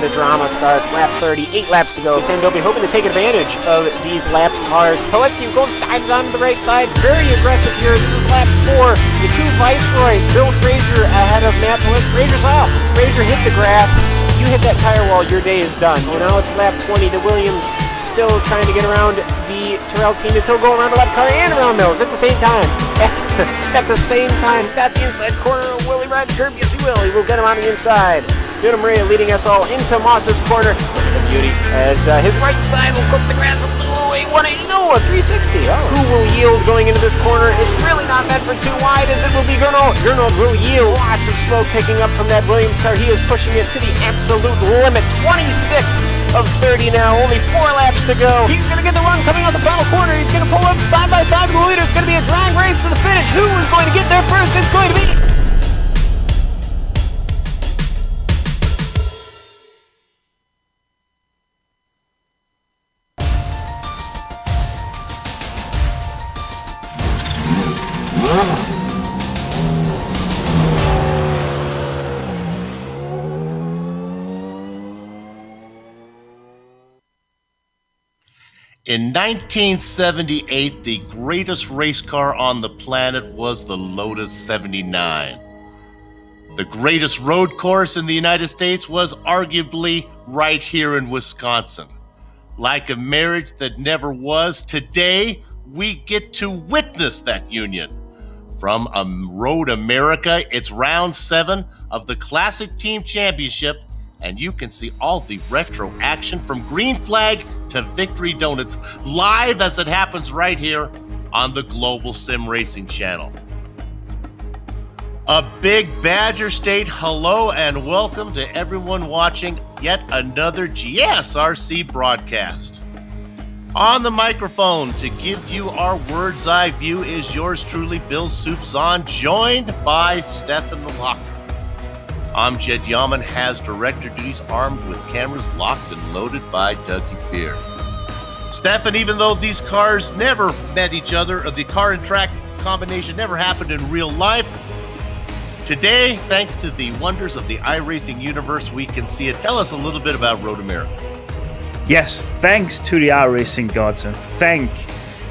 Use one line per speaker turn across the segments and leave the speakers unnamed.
the drama starts. Lap 30, 8 laps to go. Sandobi hoping to take advantage of these lapped cars. Pilecki goes, dives onto the right side. Very aggressive here. This is lap 4. The two Viceroys. Bill Frazier ahead of Matt Pilecki. Frazier's off. Frazier hit the grass. You hit that tire wall, your day is done. Well, now it's lap 20. The Williams still trying to get around the Terrell team as he'll go around the left car and around those at the same time. At the same time, he's got the inside corner. Will he ride the curb? Yes, he will. He will get him on the inside. Duna Maria leading us all into Moss's corner. Look at the beauty as his right side will cook the grass a little. A 180, no, a 360. Oh. Who will yield going into this corner? It's really not meant for too wide as it will be Gernot. Gernot will yield. Lots of smoke picking up from that Williams car. He is pushing it to the absolute limit. 26 of 30 now. Only 4 laps to go. He's going to get the run coming out the final corner. He's going to pull up side by side with the leader. It's going to be a drag race to the finish. Who is going to get there first? It's going to be...
In 1978, the greatest race car on the planet was the Lotus 79. The greatest road course in the United States was arguably right here in Wisconsin. Like a marriage that never was, today we get to witness that union. From Road America, it's round 7 of the Classic Team Championship, and you can see all the retro action from green flag to victory donuts live as it happens right here on the Global SimRacing Channel. A big Badger State hello and welcome to everyone watching yet another GSRC broadcast. On the microphone to give you our bird's eye view is yours truly, Bill Soupzon, joined by Stefan Locker. Amjad Yaman has director duties, armed with cameras locked and loaded by Dougie Beard. Stefan, even though these cars never met each other, or the car and track combination never happened in real life, today, thanks to the wonders of the iRacing universe, we can see it. Tell us a little bit about Road America.
Yes, thanks to the iRacing gods, and thank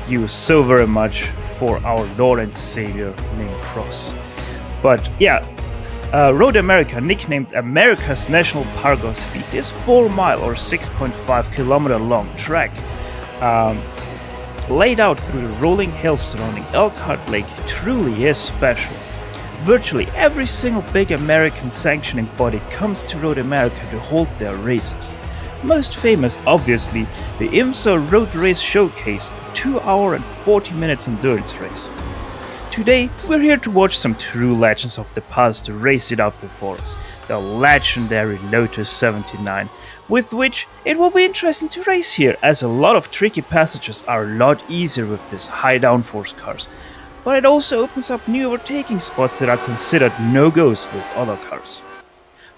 you so very much for our Lord and Savior named Cross. But yeah, Road America, nicknamed America's National Park of Speed, is 4-mile or 6.5 kilometer long track laid out through the rolling hills surrounding Elkhart Lake. Truly is special. Virtually every single big American sanctioning body comes to Road America to hold their races. Most famous, obviously, the IMSA Road Race Showcase, 2-hour and 40 minutes endurance race. Today, we're here to watch some true legends of the past to race it out before us, the legendary Lotus 79, with which it will be interesting to race here, as a lot of tricky passages are a lot easier with these high downforce cars, but it also opens up new overtaking spots that are considered no-goes with other cars.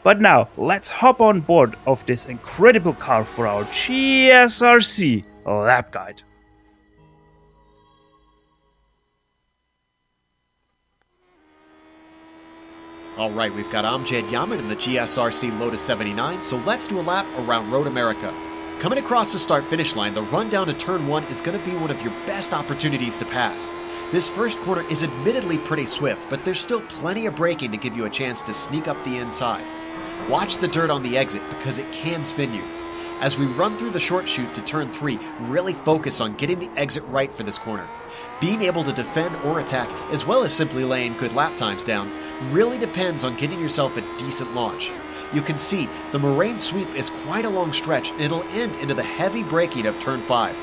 But now, let's hop on board of this incredible car for our GSRC lap guide.
Alright, we've got Amjad Yaman in the GSRC Lotus 79, so let's do a lap around Road America. Coming across the start-finish line, the run down to turn 1 is going to be one of your best opportunities to pass. This first corner is admittedly pretty swift, but there's still plenty of braking to give you a chance to sneak up the inside. Watch the dirt on the exit because it can spin you. As we run through the short chute to turn 3, really focus on getting the exit right for this corner. Being able to defend or attack, as well as simply laying good lap times down, really depends on getting yourself a decent launch. You can see the moraine sweep is quite a long stretch, and it'll end into the heavy braking of turn 5.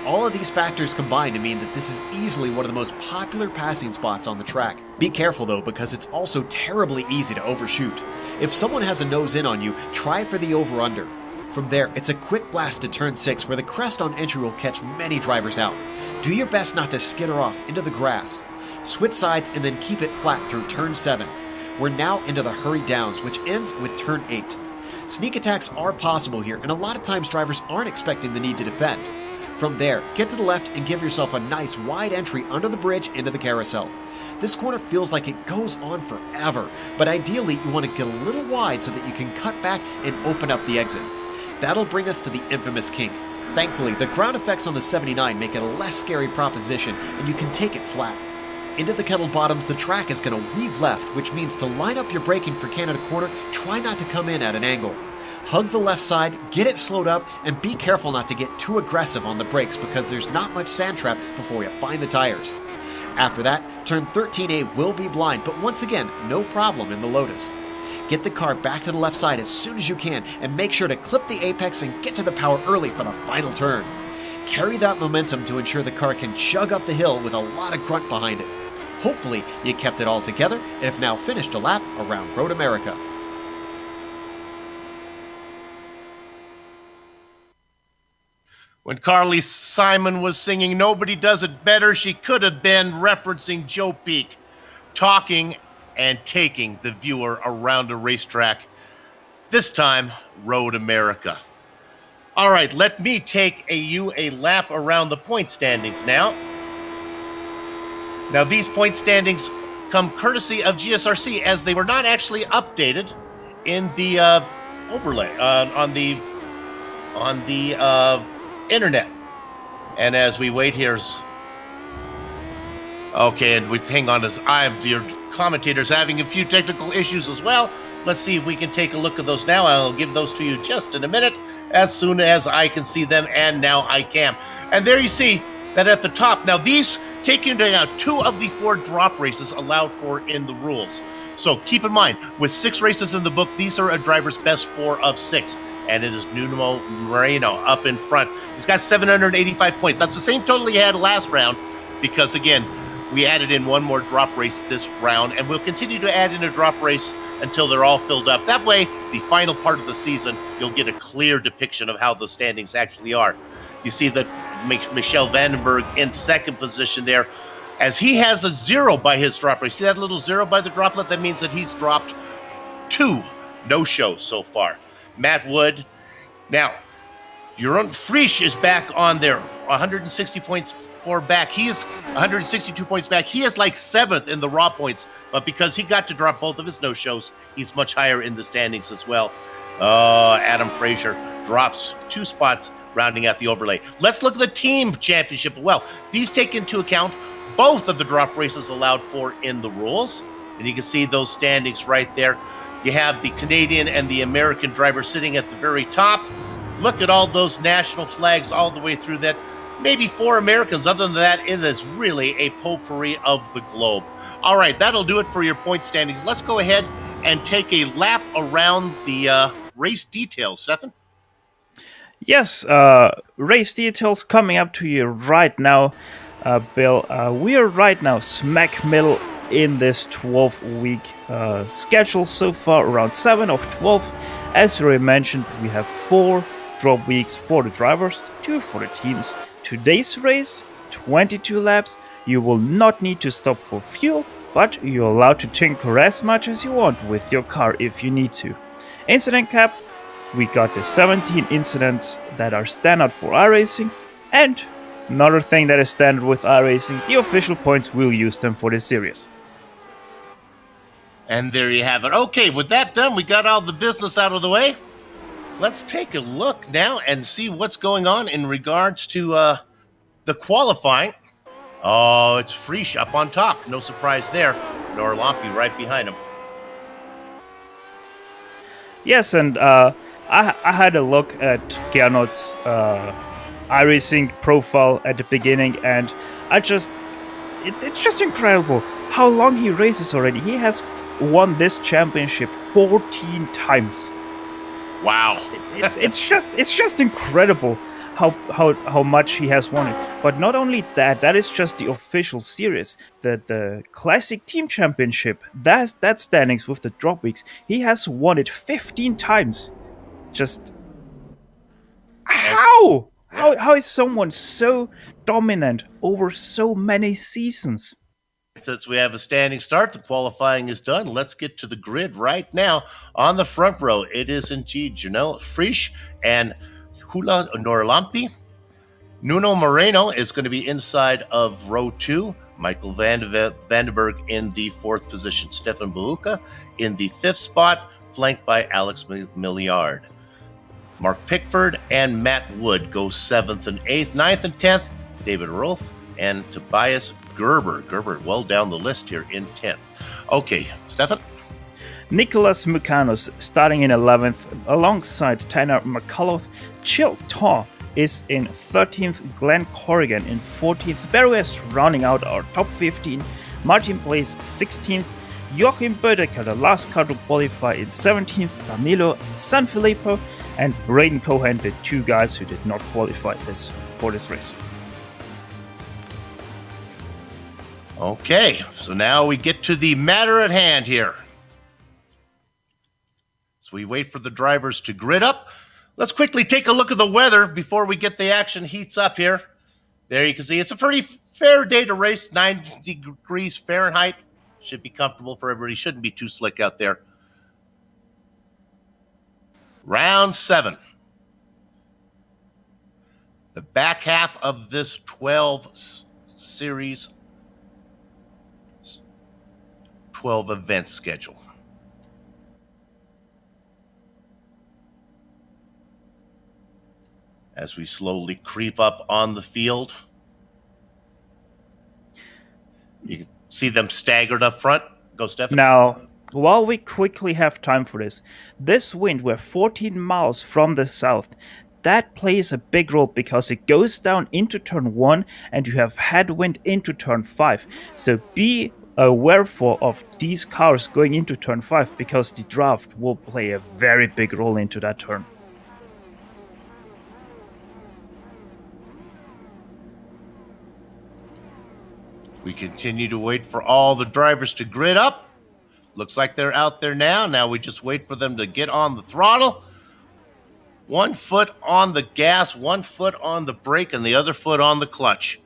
All of these factors combine to mean that this is easily one of the most popular passing spots on the track. Be careful though, because it's also terribly easy to overshoot. If someone has a nose in on you, try for the over-under. From there, it's a quick blast to turn 6 where the crest on entry will catch many drivers out. Do your best not to skitter off into the grass. Switch sides and then keep it flat through turn 7. We're now into the hurry downs, which ends with turn 8. Sneak attacks are possible here, and a lot of times drivers aren't expecting the need to defend. From there, get to the left and give yourself a nice wide entry under the bridge into the carousel. This corner feels like it goes on forever, but ideally you want to get a little wide so that you can cut back and open up the exit. That'll bring us to the infamous kink. Thankfully, the ground effects on the 79 make it a less scary proposition, and you can take it flat. Into the kettle bottoms, the track is going to weave left, which means to line up your braking for Canada corner, try not to come in at an angle. Hug the left side, get it slowed up, and be careful not to get too aggressive on the brakes because there's not much sand trap before you find the tires. After that, turn 13A will be blind, but once again, no problem in the Lotus. Get the car back to the left side as soon as you can, and make sure to clip the apex and get to the power early for the final turn. Carry that momentum to ensure the car can chug up the hill with a lot of grunt behind it. Hopefully, you kept it all together and have now finished a lap around Road America.
When Carly Simon was singing Nobody Does It Better, she could have been referencing Joe Peak, talking and taking the viewer around a racetrack. This time, Road America. All right, let me take you a lap around the point standings now. Now, these point standings come courtesy of GSRC, as they were not actually updated in the overlay on the internet. And as we wait here, okay, and we hang on, as your commentators having a few technical issues as well. Let's see if we can take a look at those now. I'll give those to you just in a minute, as soon as I can see them, and now I can. And there you see that at the top. Now, these take into account 2 of the 4 drop races allowed for in the rules. So keep in mind, with 6 races in the book, these are a driver's best 4 of 6. And it is Nuno Moreno up in front. He's got 785 points. That's the same total he had last round, because, again, we added in 1 more drop race this round, and we'll continue to add in a drop race until they're all filled up. That way, the final part of the season, you'll get a clear depiction of how the standings actually are. You see that Michel Vandenberg in second position there, as he has a 0 by his drop race. See that little 0 by the droplet? That means that he's dropped 2 no-shows so far. Matt Wood. Now, Jeroen Frisch is back on there, 160 points for back. He is 162 points back. He is like 7th in the raw points, but because he got to drop both of his no-shows, he's much higher in the standings as well. Adam Frazier drops 2 spots, rounding out the overlay. Let's look at the team championship. Well, these take into account both of the drop races allowed for in the rules, and you can see those standings right there. You have the Canadian and the American driver sitting at the very top. Look at all those national flags all the way through that. Maybe 4 Americans. Other than that, it is really a potpourri of the globe. All right, that'll do it for your point standings. Let's go ahead and take a lap around the race details, Stefan.
Yes, race details coming up to you right now, Bill. We are right now smack middle in this 12-week schedule so far, around 7 of 12. As already mentioned, we have 4 drop weeks for the drivers, 2 for the teams. Today's race, 22 laps. You will not need to stop for fuel, but you're allowed to tinker as much as you want with your car if you need to. Incident cap, we got the 17 incidents that are standard for iRacing, and another thing that is standard with iRacing, the official points, will use them for the series.
And there you have it. Okay, with that done, we got all the business out of the way. Let's take a look now and see what's going on in regards to the qualifying. Oh, it's Frisch up on top. No surprise there. Norlampi right behind him.
Yes, and I had a look at Gernot's iRacing profile at the beginning, and it's just incredible how long he races already. He has won this championship 14 times.
Wow.
it's just incredible how much he has won it. But not only that, that is just the official series. The classic team championship, that standings with the drop weeks, he has won it 15 times. Just how is someone so dominant over so many seasons?
Since we have a standing start, the qualifying is done. Let's get to the grid right now. On the front row, it is indeed Janelle Frisch and Hula Norlampi. Nuno Moreno is going to be inside of row 2. Michael Vandenberg in the 4th position. Stefan Buhuka in the 5th spot, flanked by Alex Milliard. Mark Pickford and Matt Wood go 7th and 8th. 9th and 10th, David Rolfe and Tobias Gerber. Gerber well down the list here in 10th. Okay, Stefan?
Nicholas Mucanos starting in 11th alongside Tanner McCullough. Chill Taw is in 13th, Glenn Corrigan in 14th, Barry West rounding out our top 15, Martin Blaze 16th, Joachim Bödecker, the last car to qualify, in 17th, Danilo Sanfilippo, and Braden Cohen, the 2 guys who did not qualify for this race.
Okay, so now we get to the matter at hand here. So we wait for the drivers to grid up. Let's quickly take a look at the weather before we get the action heats up here. There you can see it's a pretty fair day to race, 90 degrees Fahrenheit. Should be comfortable for everybody. Shouldn't be too slick out there. Round 7. The back half of this 12 series, 12 event schedule. As we slowly creep up on the field. You can see them staggered up front. Go, Stefan.
Now, while we quickly have time for this wind, we're 14 miles from the south. That plays a big role because it goes down into turn 1 and you have headwind into turn 5. So be aware of these cars going into turn 5 because the draft will play a very big role into that turn.
We continue to wait for all the drivers to grid up. Looks like they're out there now. Now we just wait for them to get on the throttle. 1 foot on the gas, 1 foot on the brake, and the other foot on the clutch.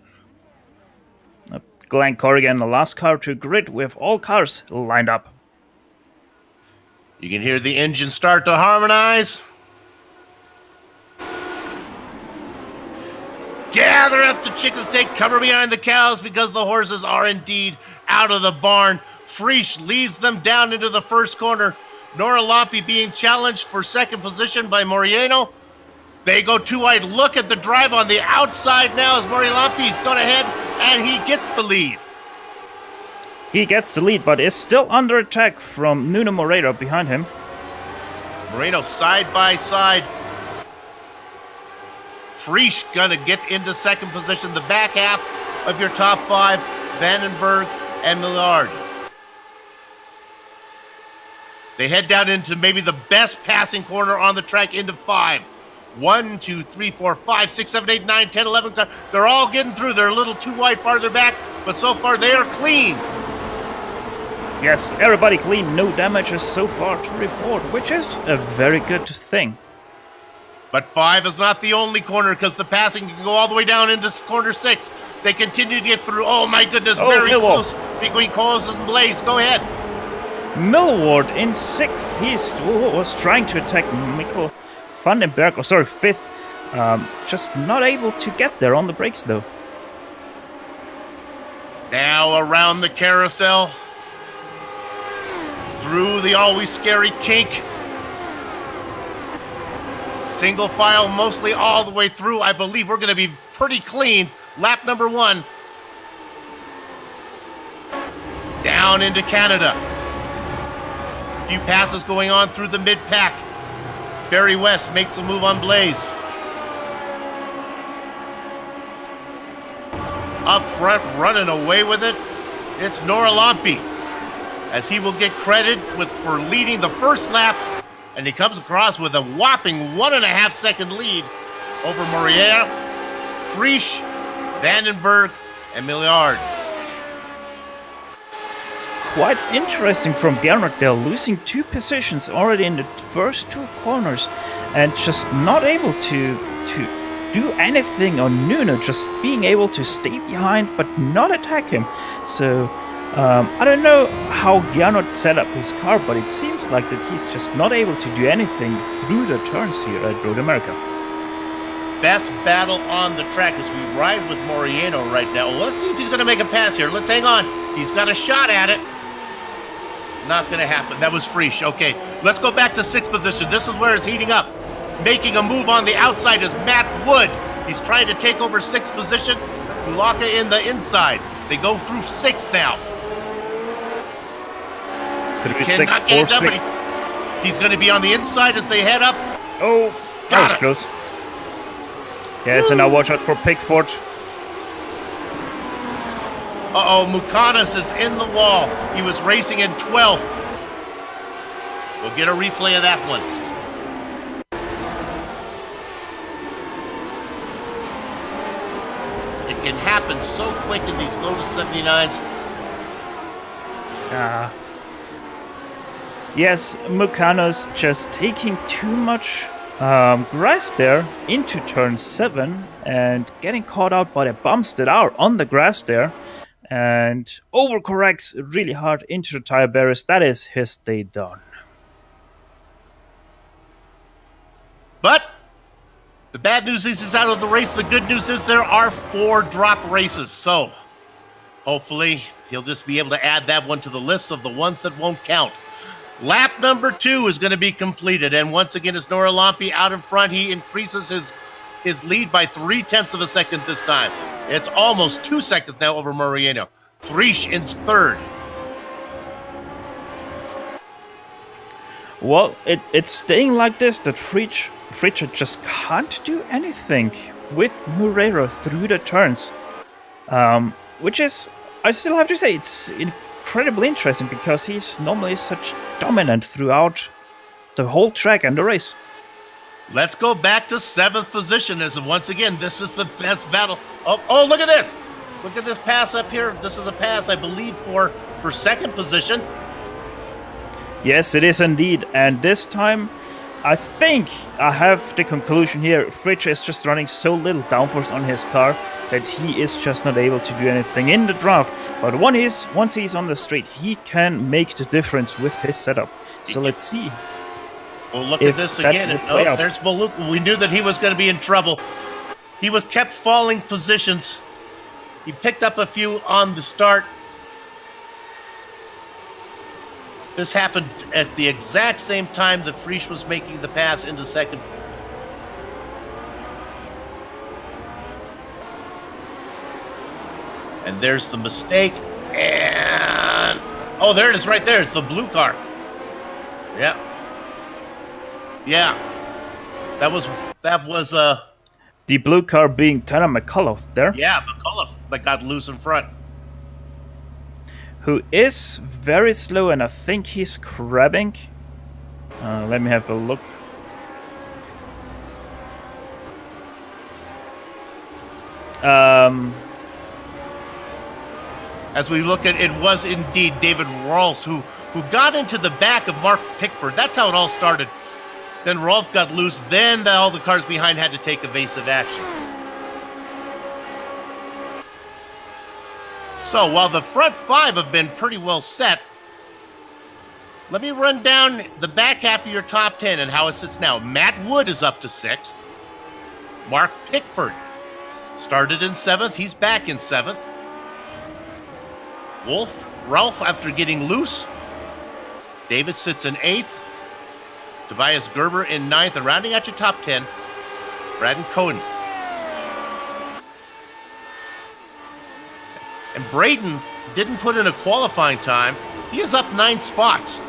Glenn Corrigan, the last car to grid with all cars lined up.
You can hear the engine start to harmonize. Gather up the chickens, take cover behind the cows because the horses are indeed out of the barn. Frisch leads them down into the first corner. Nora Loppi being challenged for 2nd position by Morieno. They go 2 wide. Look at the drive on the outside now as Mori Loppi's gone ahead and he gets the lead.
He gets the lead but is still under attack from Nuno Moreno behind him.
Moreno side by side. Frisch gonna get into 2nd position. The back half of your top 5, Vandenberg and Millard. They head down into maybe the best passing corner on the track into 5. 1, 2, 3, 4, 5, 6, 7, 8, 9, 10, 11. They're all getting through. They're a little too wide farther back, but so far they are clean.
Yes, everybody clean. No damages so far to report, which is a very good thing.
But 5 is not the only corner because the passing can go all the way down into corner 6. They continue to get through. Oh my goodness, very close between Coles and Blaze. Go ahead.
Millward in 6th. He was trying to attack Mikkel Vandenberg, 5th. Just not able to get there on the brakes though.
Now around the carousel. Through the always scary kink. Single file mostly all the way through. I believe we're going to be pretty clean. Lap number 1. Down into Canada. A few passes going on through the mid-pack. Barry West makes a move on Blaze. Up front, running away with it. It's Nora Lompe, as he will get credit for leading the first lap. And he comes across with a whopping 1.5 second lead over Morier, Frisch, Vandenberg, and Milliard.
Quite interesting from Gernot. They're losing 2 positions already in the first 2 corners and just not able to do anything on Nuno, just being able to stay behind but not attack him. So I don't know how Gernot set up his car, but it seems like that he's just not able to do anything through the turns here at Road America.
best battle on the track as we ride with Moriano right now. Well, let's see if he's going to make a pass here. Let's hang on. He's got a shot at it. Not going to happen. That was Frisch. Okay, let's go back to 6th position. This is where it's heating up. Making a move on the outside is Matt Wood. He's trying to take over 6th position. Kulaka in the inside. They go through 6th now.
Through
Cannot
6,
get
4,
it done,
6.
but he's going to be on the inside as they head up.
Oh, that was close. Yeah, so now watch out for Pickford.
Uh-oh, Mukanis is in the wall. He was racing in 12th. We'll get a replay of that one. It can happen so quick in these Lotus 79s.
Yes, Mukanos just taking too much grass there into turn 7 and getting caught out by the bumps that are on the grass there and overcorrects really hard into the tire barriers. That is his day done.
But the bad news is he's out of the race. The good news is there are 4 drop races. So hopefully he'll just be able to add that one to the list of the ones that won't count. Lap number 2 is going to be completed. And once again, it's Nora Lampi out in front. He increases his lead by 0.3 of a second this time. It's almost 2 seconds now over Moriano. Frisch in 3rd.
Well, it's staying like this that Frisch just can't do anything with Moreira through the turns. Which is, I still have to say, it's incredibly interesting because he's normally such dominant throughout the whole track and the race.
Let's go back to 7th position as once again, this is the best battle. Oh, look at this. Look at this pass up here. This is a pass, I believe, for 2nd position.
Yes, it is indeed. And this time, I think I have the conclusion here. Frisch is just running so little downforce on his car that he is just not able to do anything in the draft. But once he's on the straight, he can make the difference with his setup. So let's see.
Well, look at this again. Oh, there's Maluka. We knew that he was going to be in trouble. He was kept falling positions. He picked up a few on the start. This happened at the exact same time that Frisch was making the pass into 2nd. And there's the mistake. And oh, there it is right there. It's the blue car. Yeah. Yeah. That was
the blue car being Tanner McCullough there.
Yeah, McCullough that got loose in front.
Who is very slow, and I think he's crabbing. Let me have a look.
As we look at it, was indeed David Rolfs who got into the back of Mark Pickford. That's how it all started. Then Rolf got loose. Then all the cars behind had to take evasive action. So while the front 5 have been pretty well set, let me run down the back half of your top 10 and how it sits now. Matt Wood is up to 6th. Mark Pickford started in 7th. He's back in 7th. Ralph, after getting loose. David sits in 8th. Tobias Gerber in 9th. And rounding out your top 10, Braden Cohen. And Braden didn't put in a qualifying time. He is up 9 spots.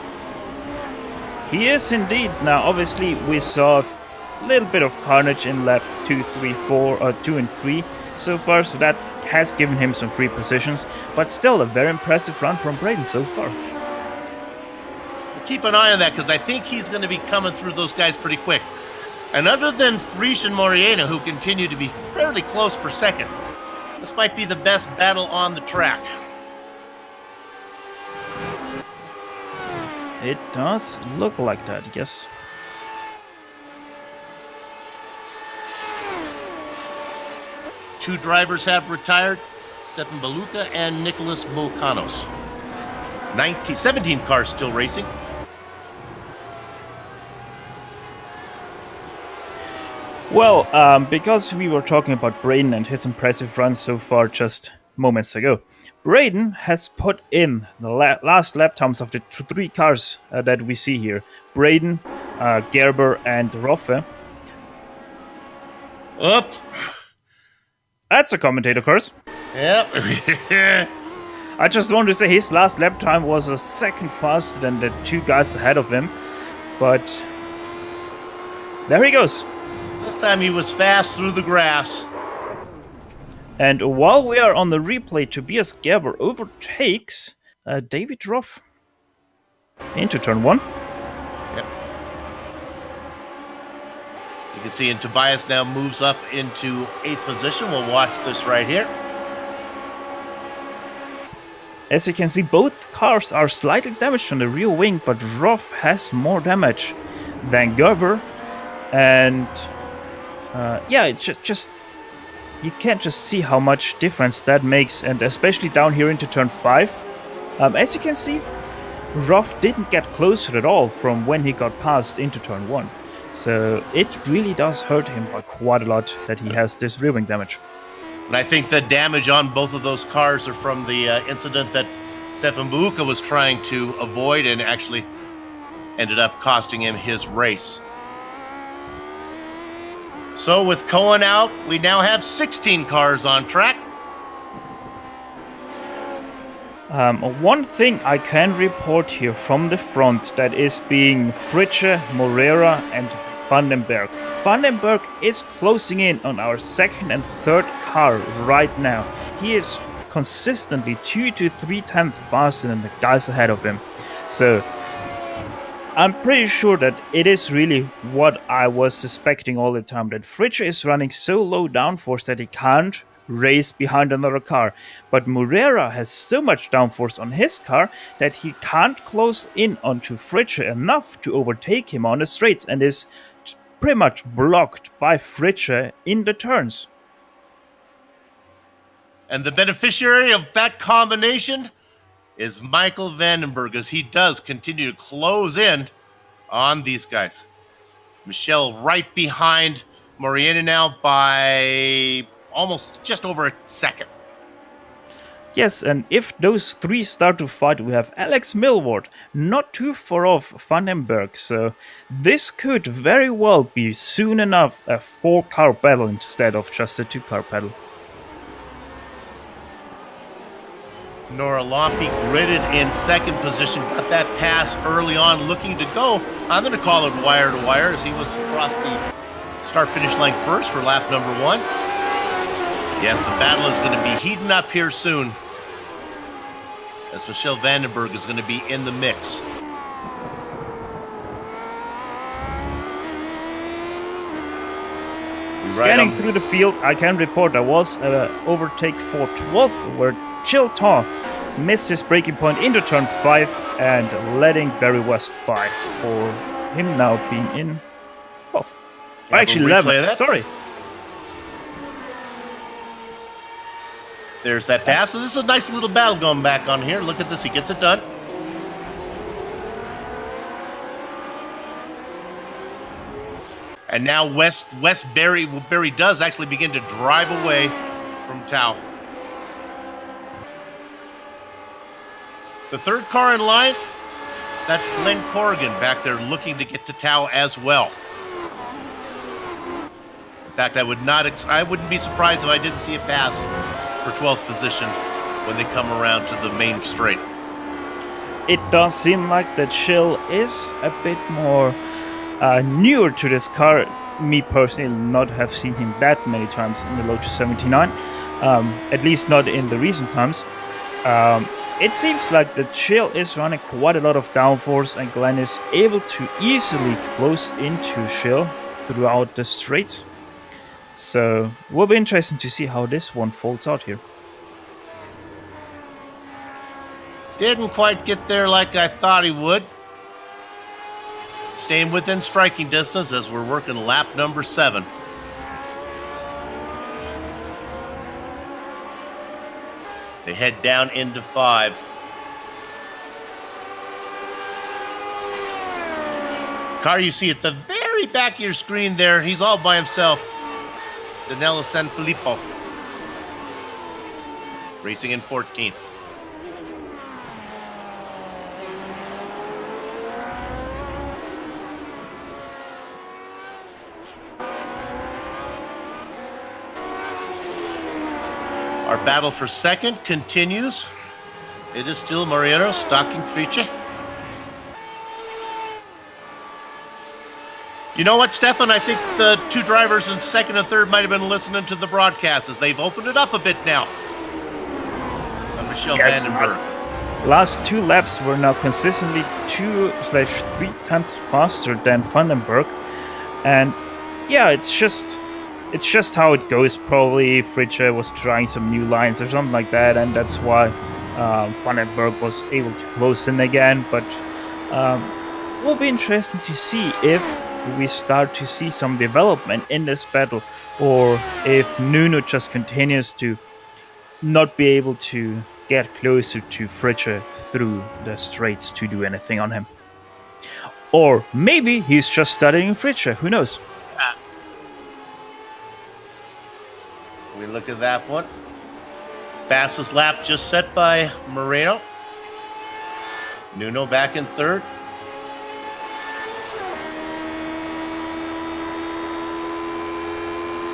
He is indeed. Now, obviously, we saw a little bit of carnage in lap 2, 3, 4, or 2 and 3 so far, so that has given him some free positions, but still a very impressive run from Braden so far.
Keep an eye on that, because I think he's going to be coming through those guys pretty quick. And other than Frisch and Moriano, who continue to be fairly close for 2nd, this might be the best battle on the track.
It does look like that, yes.
Two drivers have retired, Stefan Baluka and Nicholas Mokanos. 17 cars still racing.
Well, because we were talking about Braden and his impressive run so far just moments ago, Braden has put in the last lap times of the three cars that we see here. Braden, Gerber, and Roffe.
Up.
That's a commentator curse.
Yep.
I just wanted to say his last lap time was a second faster than the two guys ahead of him. But there he goes.
This time he was fast through the grass.
And while we are on the replay, Tobias Gerber overtakes David Roff into turn 1.
Yep. You can see, and Tobias now moves up into 8th position. We'll watch this right here.
As you can see, both cars are slightly damaged on the rear wing, but Roff has more damage than Gerber. And yeah, just you can't just see how much difference that makes, and especially down here into turn 5. As you can see, Roff didn't get closer at all from when he got past into turn 1. So it really does hurt him by quite a lot that he has this rear wing damage.
And I think the damage on both of those cars are from the incident that Stefan Buuka was trying to avoid and actually ended up costing him his race. So with Cohen out, we now have 16 cars on track.
One thing I can report here from the front that is being Fritsche, Morera, and Vandenberg. Vandenberg is closing in on our second and third car right now. He is consistently 2 to 3 tenths faster than the guys ahead of him. So I'm pretty sure that it is really what I was suspecting all the time, that Fritsche is running so low downforce that he can't race behind another car. But Morera has so much downforce on his car that he can't close in onto Fritsche enough to overtake him on the straights, and is pretty much blocked by Fritsche in the turns.
And the beneficiary of that combination is Michael Vandenberg, as he does continue to close in on these guys. Michel right behind Moriena now by almost just over a second.
Yes, and if those three start to fight, we have Alex Millward not too far off Vandenberg, so this could very well be soon enough a 4-car battle instead of just a 2-car battle.
Nora Lompe gridded in second position, got that pass early on, looking to go. I'm going to call it wire to wire, as he was across the start-finish line first for lap number 1. Yes, the battle is going to be heating up here soon, as Michel Vandenberg is going to be in the mix.
Scanning through the field, I can report there was an overtake for 12th, where Chilton missed his braking point into turn 5 and letting Barry West by, for him now being in 12th. Actually 11th, sorry.
There's that pass. So this is a nice little battle going back on here. Look at this. He gets it done. And now Barry does actually begin to drive away from Tao. The third car in line, that's Glenn Corrigan back there looking to get to Tao as well. In fact, I wouldn't be surprised if I didn't see a pass for 12th position when they come around to the main straight.
It does seem like that Schill is a bit more newer to this car. Me personally not have seen him that many times in the Lotus 79, at least not in the recent times. It seems like that Schill is running quite a lot of downforce, and Glenn is able to easily close into Schill throughout the straights. So it will be interesting to see how this one folds out here.
Didn't quite get there like I thought he would. Staying within striking distance as we're working lap number 7. They head down into 5. The car you see at the very very back of your screen there, he's all by himself. Danilo Sanfilippo. Racing in 14th. Our battle for second continues. It is still Mariano stalking Prix. You know what, Stefan? I think the two drivers in second and third might have been listening to the broadcast as they've opened it up a bit now. Michelle Vandenberg.
Last 2 laps were now consistently 2/3 tenths faster than Vandenberg. And yeah, it's just how it goes. Probably Fritsche was trying some new lines or something like that, and that's why Vandenberg was able to close in again. But it will be interesting to see if we start to see some development in this battle, or if Nuno just continues to not be able to get closer to Fritsche through the straights to do anything on him. Or maybe he's just studying Fritsche, who knows?
We look at that one. Fastest lap just set by Moreno. Nuno back in third.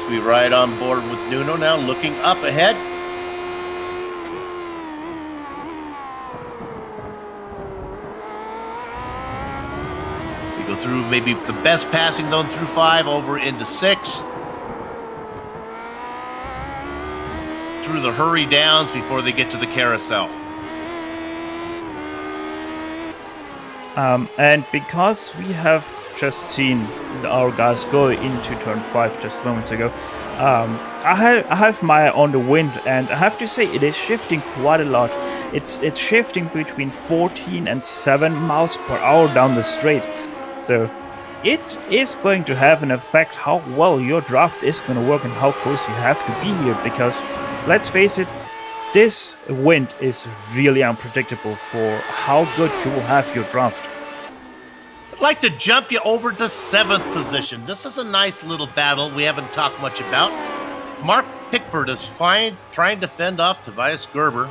So we ride on board with Nuno now, looking up ahead. We go through maybe the best passing zone through 5 over into 6. Through the hurry downs before they get to the carousel.
And because we have just seen our guys go into turn 5 just moments ago, I have my eye on the wind, and I have to say it is shifting quite a lot. It's shifting between 14 and 7 miles per hour down the straight. So it is going to have an effect how well your draft is going to work and how close you have to be here, because let's face it, this wind is really unpredictable for how good you will have your draft.
I'd like to jump you over to 7th position. This is a nice little battle we haven't talked much about. Mark Pickford is trying to fend off Tobias Gerber.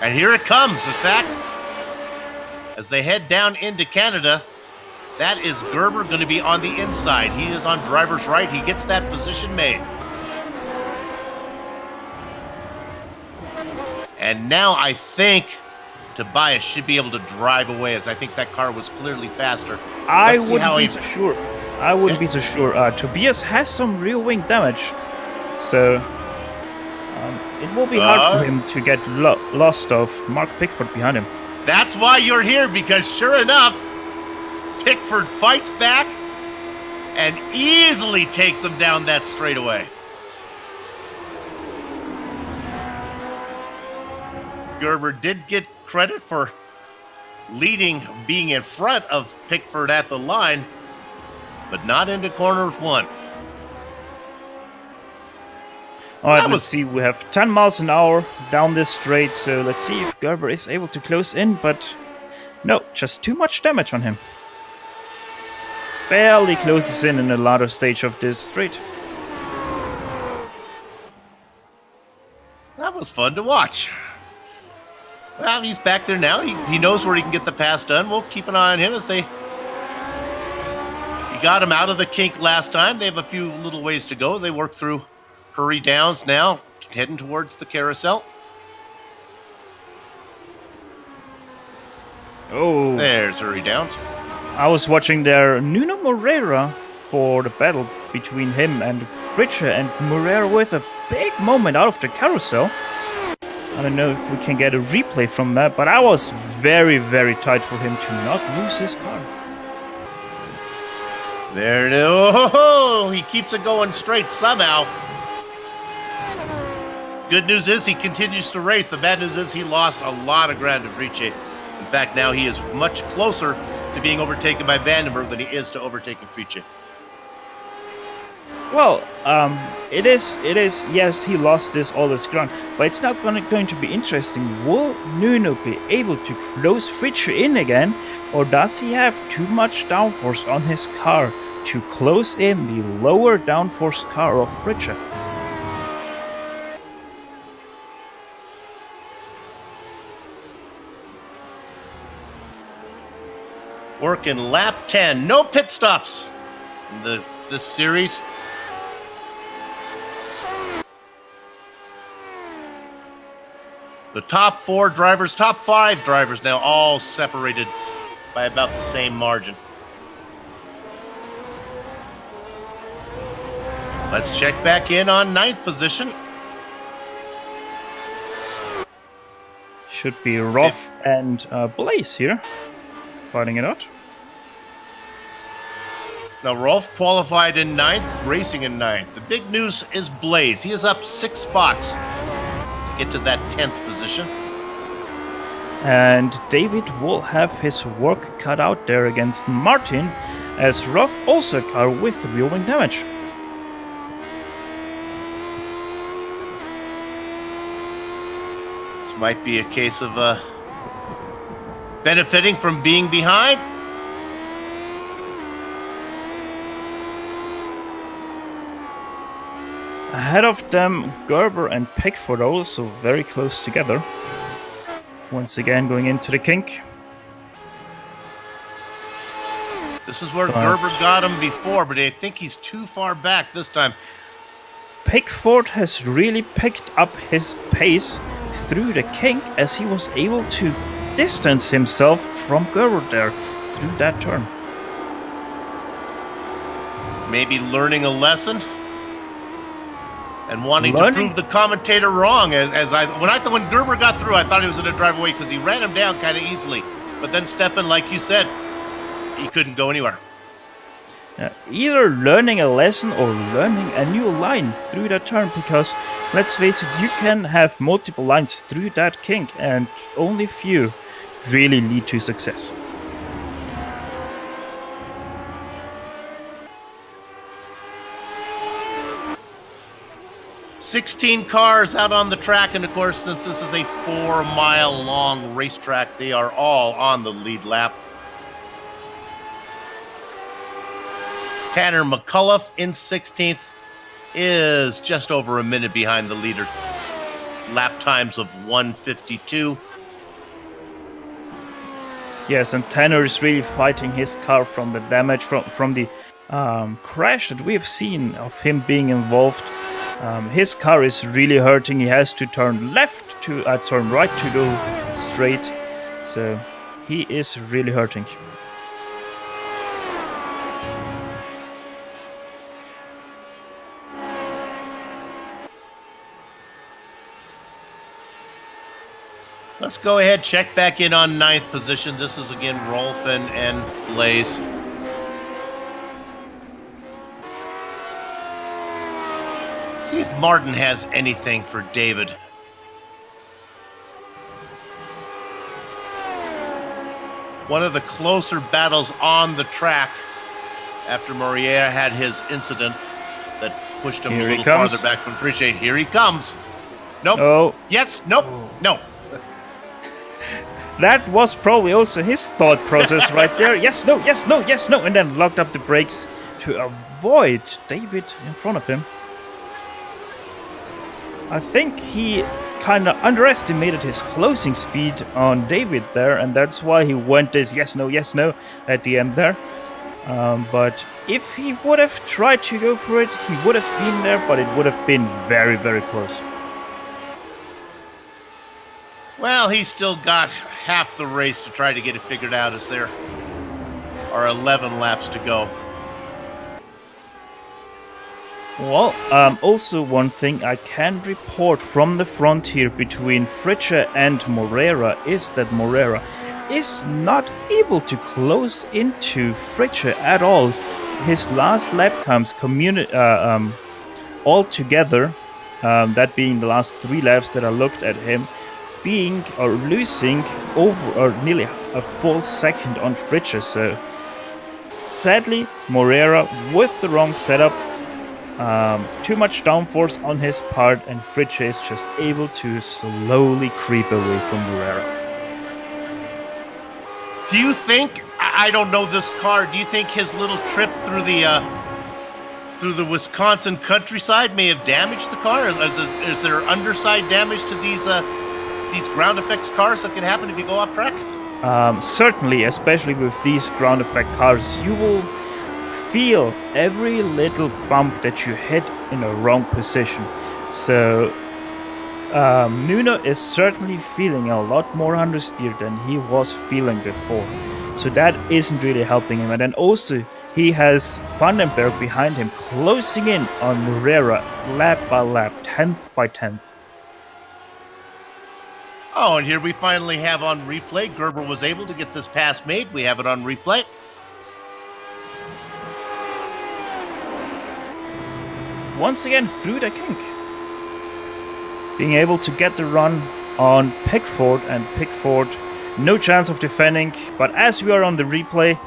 And here it comes, in fact. As they head down into Canada, that is Gerber going to be on the inside. He is on driver's right. He gets that position made. And now I think Tobias should be able to drive away, as I think that car was clearly faster.
I wouldn't be so sure. I wouldn't be so sure. Tobias has some real wing damage, so it will be hard for him to get lost of Mark Pickford behind him.
That's why you're here, because sure enough, Pickford fights back and easily takes him down that straightaway. Gerber did get credit for leading, being in front of Pickford at the line, but not into corner 1.
All right, let's see. We have 10 miles an hour down this straight, so let's see if Gerber is able to close in, but no, just too much damage on him. Barely closes in the latter stage of this straight.
That was fun to watch. Well, he's back there now. He knows where he can get the pass done. We'll keep an eye on him as he got him out of the kink last time. They have a few little ways to go. They work through hurry downs now, heading towards the carousel.
Oh,
there's hurry downs.
I was watching there Nuno Moreira for the battle between him and Fritsche, and Moreira with a big moment out of the carousel. I don't know if we can get a replay from that, but I was very, very tight for him to not lose his car.
There it is. Oh, he keeps it going straight somehow. Good news is he continues to race. The bad news is he lost a lot of ground to Fritsche. In fact, now he is much closer to being overtaken by Vandenberg than he is to overtaking Fritsche.
Well, it is. Yes, he lost all this ground, but it's not going to be interesting. Will Nuno be able to close Fritsche in again, or does he have too much downforce on his car to close in the lower downforce car of Fritsch.
Working lap 10. No pit stops in this series. The top 4 drivers, top 5 drivers now all separated by about the same margin. Let's check back in on 9th position.
Should be Rolf and Blaze here, fighting it out.
Now, Rolf qualified in 9th, racing in 9th. The big news is Blaze. He is up 6 spots to get to that 10th position.
And David will have his work cut out there against Martin, as Rolf also a car with wheel wing damage.
This might be a case of benefiting from being behind.
Ahead of them, Gerber and Pickford also very close together. Once again going into the kink.
This is where Gerber got him before, but I think he's too far back this time.
Pickford has really picked up his pace through the kink as he was able to distance himself from Gerber there through that turn.
Maybe learning a lesson and wanting to prove the commentator wrong. When Gerber got through, I thought he was going to drive away because he ran him down kind of easily. But then Stefan, like you said, he couldn't go anywhere.
Either learning a lesson or learning a new line through that turn, because let's face it, you can have multiple lines through that kink and only few really lead to success.
"16 cars out on the track, and of course, since this is a 4-mile-long racetrack, they are all on the lead lap. Tanner McCullough in 16th is just over a minute behind the leader. Lap times of 1:52.
Yes, and Tanner is really fighting his car from the damage, from the crash that we have seen of him being involved. His car is really hurting. He has to turn left to turn right to go straight. So he is really hurting.
Let's go ahead, check back in on 9th position. This is again Rolf and Blaze. See if Martin has anything for David. One of the closer battles on the track after Moriera had his incident that pushed him a little farther back from Prix. Here he comes. Nope.
Oh.
Yes. Nope. No.
That was probably also his thought process right there. Yes, no, yes, no, yes, no. And then locked up the brakes to avoid David in front of him. I think he kind of underestimated his closing speed on David there, and that's why he went this yes, no at the end there. But if he would have tried to go for it, he would have been there, but it would have been very, very close.
Well, he's still got half the race to try to get it figured out, as there are 11 laps to go.
Well, also one thing I can report from the front here between Fritsch and Morera is that Morera is not able to close into Fritsch at all. His last lap times all together, that being the last 3 laps that I looked at him, being or losing over or nearly a full second on Fritsch. So sadly, Morera with the wrong setup, too much downforce on his part, and Fritsch is just able to slowly creep away from Morera.
Do you think, I don't know this car. Do you think his little trip through the Wisconsin countryside may have damaged the car? Is there underside damage to these ground effects cars that can happen if you go off track?
Certainly, especially with these ground effect cars, you will feel every little bump that you hit in a wrong position. So Nuno is certainly feeling a lot more understeer than he was feeling before. So that isn't really helping him. And then also he has Vandenberg behind him, closing in on Moreira lap by lap, 10th by 10th.
Oh, and here we finally have on replay. Gerber was able to get this pass made. We have it on replay.
Once again through the kink. Being able to get the run on Pickford, and Pickford no chance of defending, but as we are on the replay,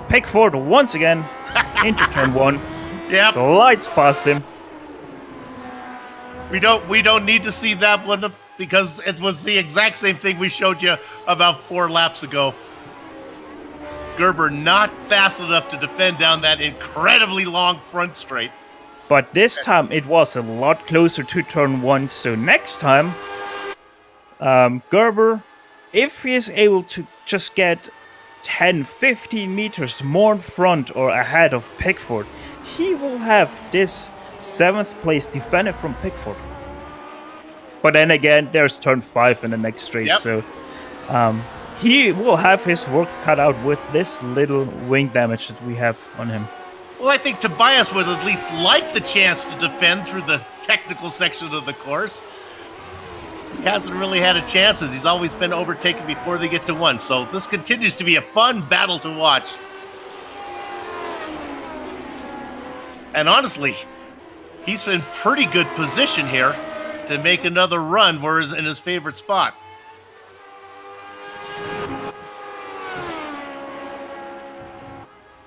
Pickford once again into turn 1.
Yep.
Glides past him.
We don't need to see that one because it was the exact same thing we showed you about 4 laps ago. Gerber not fast enough to defend down that incredibly long front straight.
But this time it was a lot closer to turn 1, so next time Gerber, if he is able to just get 10-15 meters more in front or ahead of Pickford, he will have this 7th place defended from Pickford. But then again, there's turn 5 in the next straight,
yep.
So he will have his work cut out with this little wing damage that we have on him.
Well, I think Tobias would at least like the chance to defend through the technical section of the course. He hasn't really had a chance, as he's always been overtaken before they get to 1. So this continues to be a fun battle to watch. And honestly, he's in pretty good position here to make another run in his favorite spot.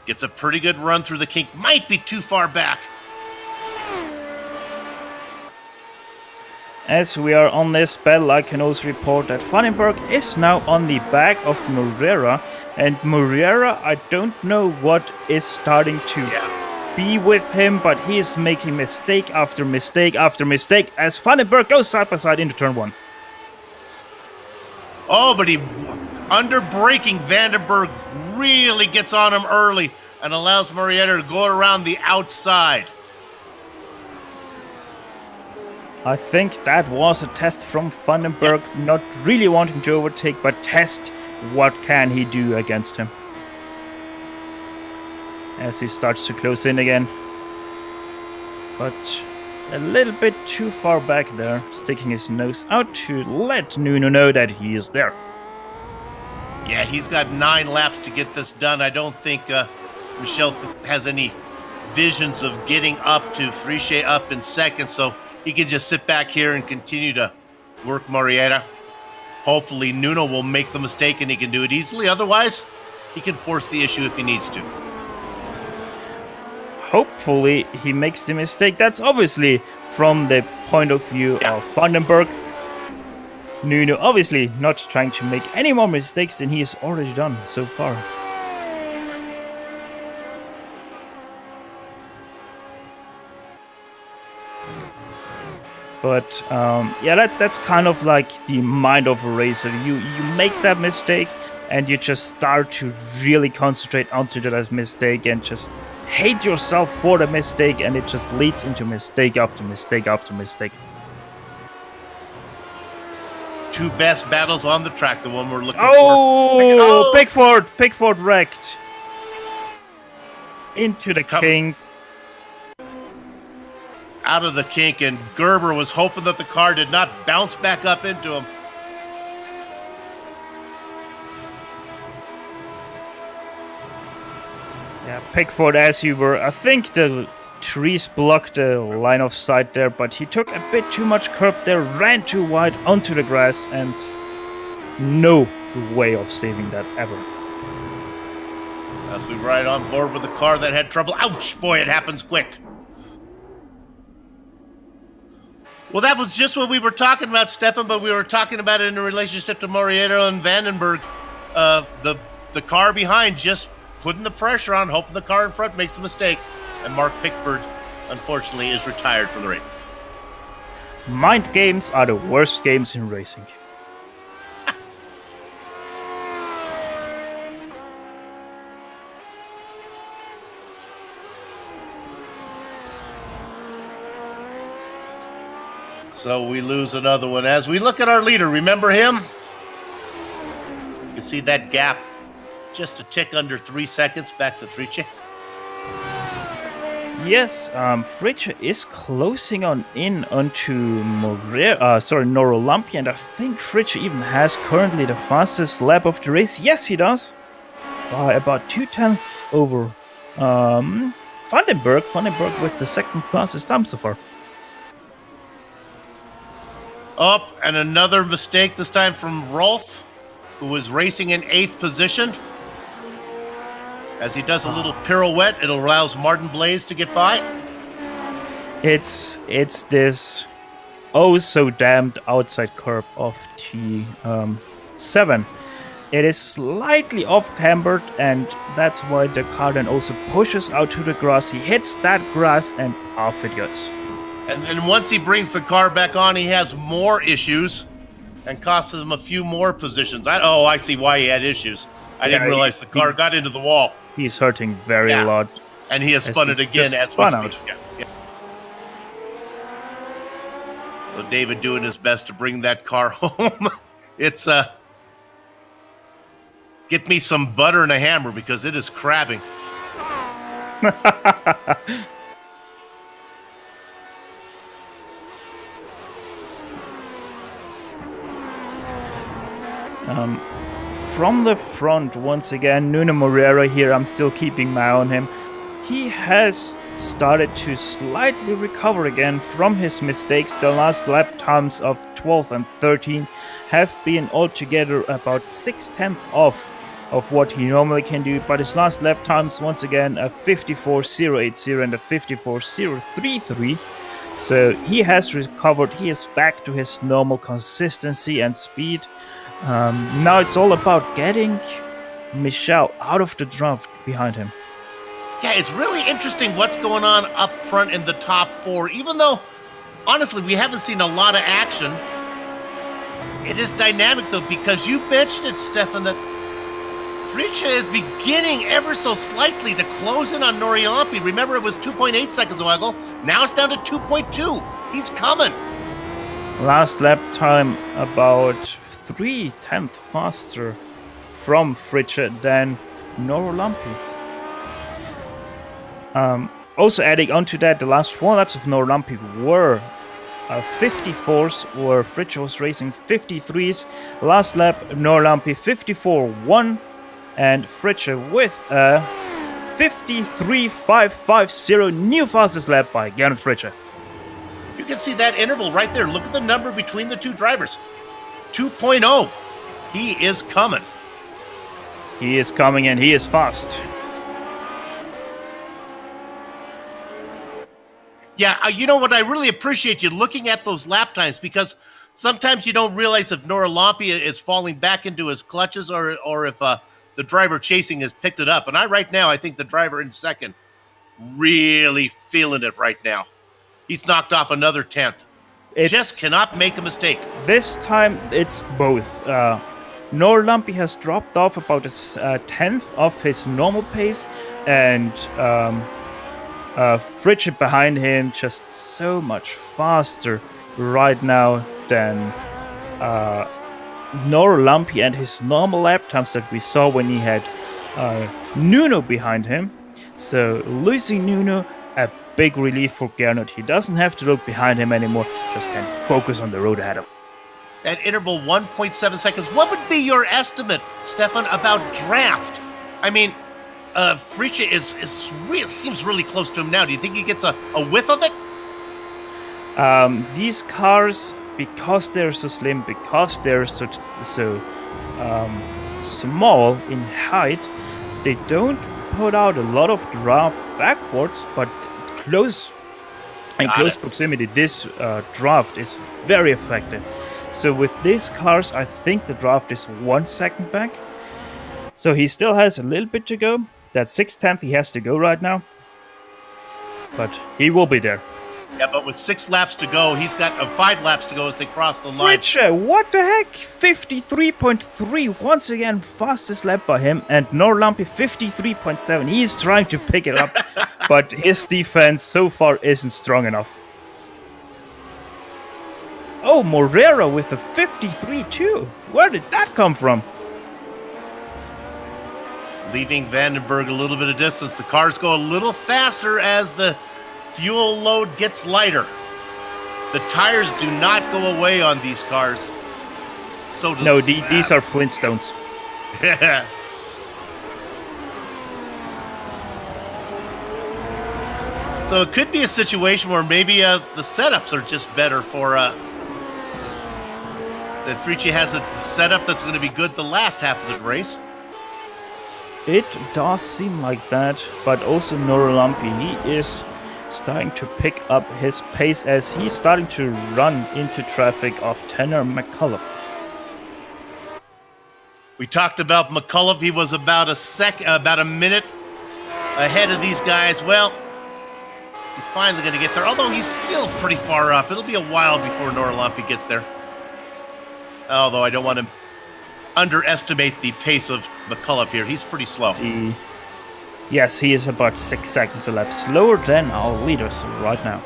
Gets a pretty good run through the kink. Might be too far back.
As we are on this battle, I can also report that Vandenberg is now on the back of Moreira. And Moreira, I don't know what is starting to be with him, but he is making mistake after mistake after mistake as Vandenberg goes side by side into turn 1.
Oh, but under braking, Vandenberg really gets on him early and allows Moreira to go around the outside.
I think that was a test from Vandenberg, not really wanting to overtake, but test what can he do against him. As he starts to close in again. But a little bit too far back there, sticking his nose out to let Nuno know that he is there.
Yeah, he's got 9 laps to get this done. I don't think Michel has any visions of getting up to Frichet up in second, so he can just sit back here and continue to work Moreira. Hopefully Nuno will make the mistake and he can do it easily. Otherwise, he can force the issue if he needs to.
Hopefully he makes the mistake. That's obviously from the point of view of Vandenberg. Nuno obviously not trying to make any more mistakes than he has already done so far. But yeah, that's kind of like the mind of a racer. You make that mistake and you just start to really concentrate onto that mistake and just hate yourself for the mistake, and it just leads into mistake after mistake after mistake.
2 best battles on the track, the one we're looking for.
Oh, Pickford wrecked into the kink.
Out of the kink, and Gerber was hoping that the car did not bounce back up into him.
Yeah, Pickford, as you were, I think the trees blocked the line of sight there, but he took a bit too much curb there, ran too wide onto the grass, and no way of saving that ever.
As we ride on board with a car that had trouble. Ouch! Boy, it happens quick. Well, that was just what we were talking about, Stefan, but we were talking about it in relationship to Moreira and Vandenberg. The car behind just putting the pressure on, hoping the car in front makes a mistake. And Mark Pickford, unfortunately, is retired from the race.
Mind games are the worst games in racing.
So we lose another one. As we look at our leader, remember him? You see that gap? Just a tick under 3 seconds back to Prix.
Yes, Prix is closing in onto Norolampi, and I think Prix even has currently the fastest lap of the race. Yes, he does, by about 2/10 over Vandenberg. Vandenberg with the second fastest time so far.
Up, and another mistake this time from Rolf, who was racing in 8th position. As he does a little pirouette, it allows Martin Blaze to get by.
It's this oh so damned outside curb of T7. It is slightly off-cambered, and that's why the car then also pushes out to the grass. He hits that grass, and off it goes.
And then once he brings the car back on, he has more issues and costs him a few more positions. I see why he had issues. I didn't realize the car got into the wall.
He's hurting very a lot.
And he has spun it again as
spun out.
Yeah. So David doing his best to bring that car home. It's get me some butter and a hammer because it is crabbing.
From the front, once again, Nuno Moreira here, I'm still keeping my eye on him. He has started to slightly recover again from his mistakes. The last lap times of 12th and 13 have been altogether about 6/10 off of what he normally can do, but his last lap times, once again, a 54.080 and a 54.033. So he has recovered, he is back to his normal consistency and speed. Now it's all about getting Michel out of the draft behind him.
Yeah, it's really interesting what's going on up front in the top 4. Even though, honestly, we haven't seen a lot of action, it is dynamic, though, because you mentioned it, Stefan, that Prix is beginning ever so slightly to close in on Norolampi. Remember, it was 2.8 seconds a while ago. Now it's down to 2.2. He's coming.
Last lap time about 3/10 faster from Prix than Norolampi. Also adding onto that, the last 4 laps of Norolampi were 54s, or Prix was racing 53s. Last lap, Norolampi 54.1, and Prix with a 53.550, new fastest lap by Gernot Prix.
You can see that interval right there. Look at the number between the two drivers. 2.0. He is coming.
He is coming, and he is fast.
Yeah, you know what? I really appreciate you looking at those lap times, because sometimes you don't realize if Norolampi is falling back into his clutches or if the driver chasing has picked it up. And right now, I think the driver in second really feeling it right now. He's knocked off another 10th. Just cannot make a mistake.
This time, it's both. Norolampi has dropped off about a 10th of his normal pace, and Prix behind him just so much faster right now than Norolampi and his normal lap times that we saw when he had Nuno behind him. So losing Nuno, a big relief for Gernot. He doesn't have to look behind him anymore, just can focus on the road ahead of him.
At interval 1.7 seconds, what would be your estimate, Stefan, about draft? I mean, Prix seems really close to him now. Do you think he gets a whiff of it?
These cars, because they're so slim, because they're so small in height, they don't put out a lot of draft backwards, but close proximity, this draft is very effective. So with these cars, I think the draft is 1 second back. So he still has a little bit to go, That 6/10 he has to go right now. But he will be there.
Yeah, but with 6 laps to go, he's got 5 laps to go as they cross the line.
Fritsch, what the heck? 53.3, once again, fastest lap by him. And Norlampi, 53.7. He's trying to pick it up, but his defense so far isn't strong enough. Oh, Morera with a 53 too. Where did that come from?
Leaving Vandenberg a little bit of distance. The cars go a little faster as the fuel load gets lighter. The tires do not go away on these cars. So does
no, these are Flintstones.
So it could be a situation where maybe the setups are just better for that Prix has a setup that's going to be good the last half of the race.
It does seem like that, but also Norlampi, he is starting to pick up his pace as he's starting to run into traffic of Tanner McCullough.
We talked about McCullough. He was about a minute ahead of these guys. Well, he's finally going to get there, although he's still pretty far up. It'll be a while before Norlampi gets there. Although I don't want to underestimate the pace of McCullough here. He's pretty slow.
Yes, he is about 6 seconds a lap slower than our leaders right now.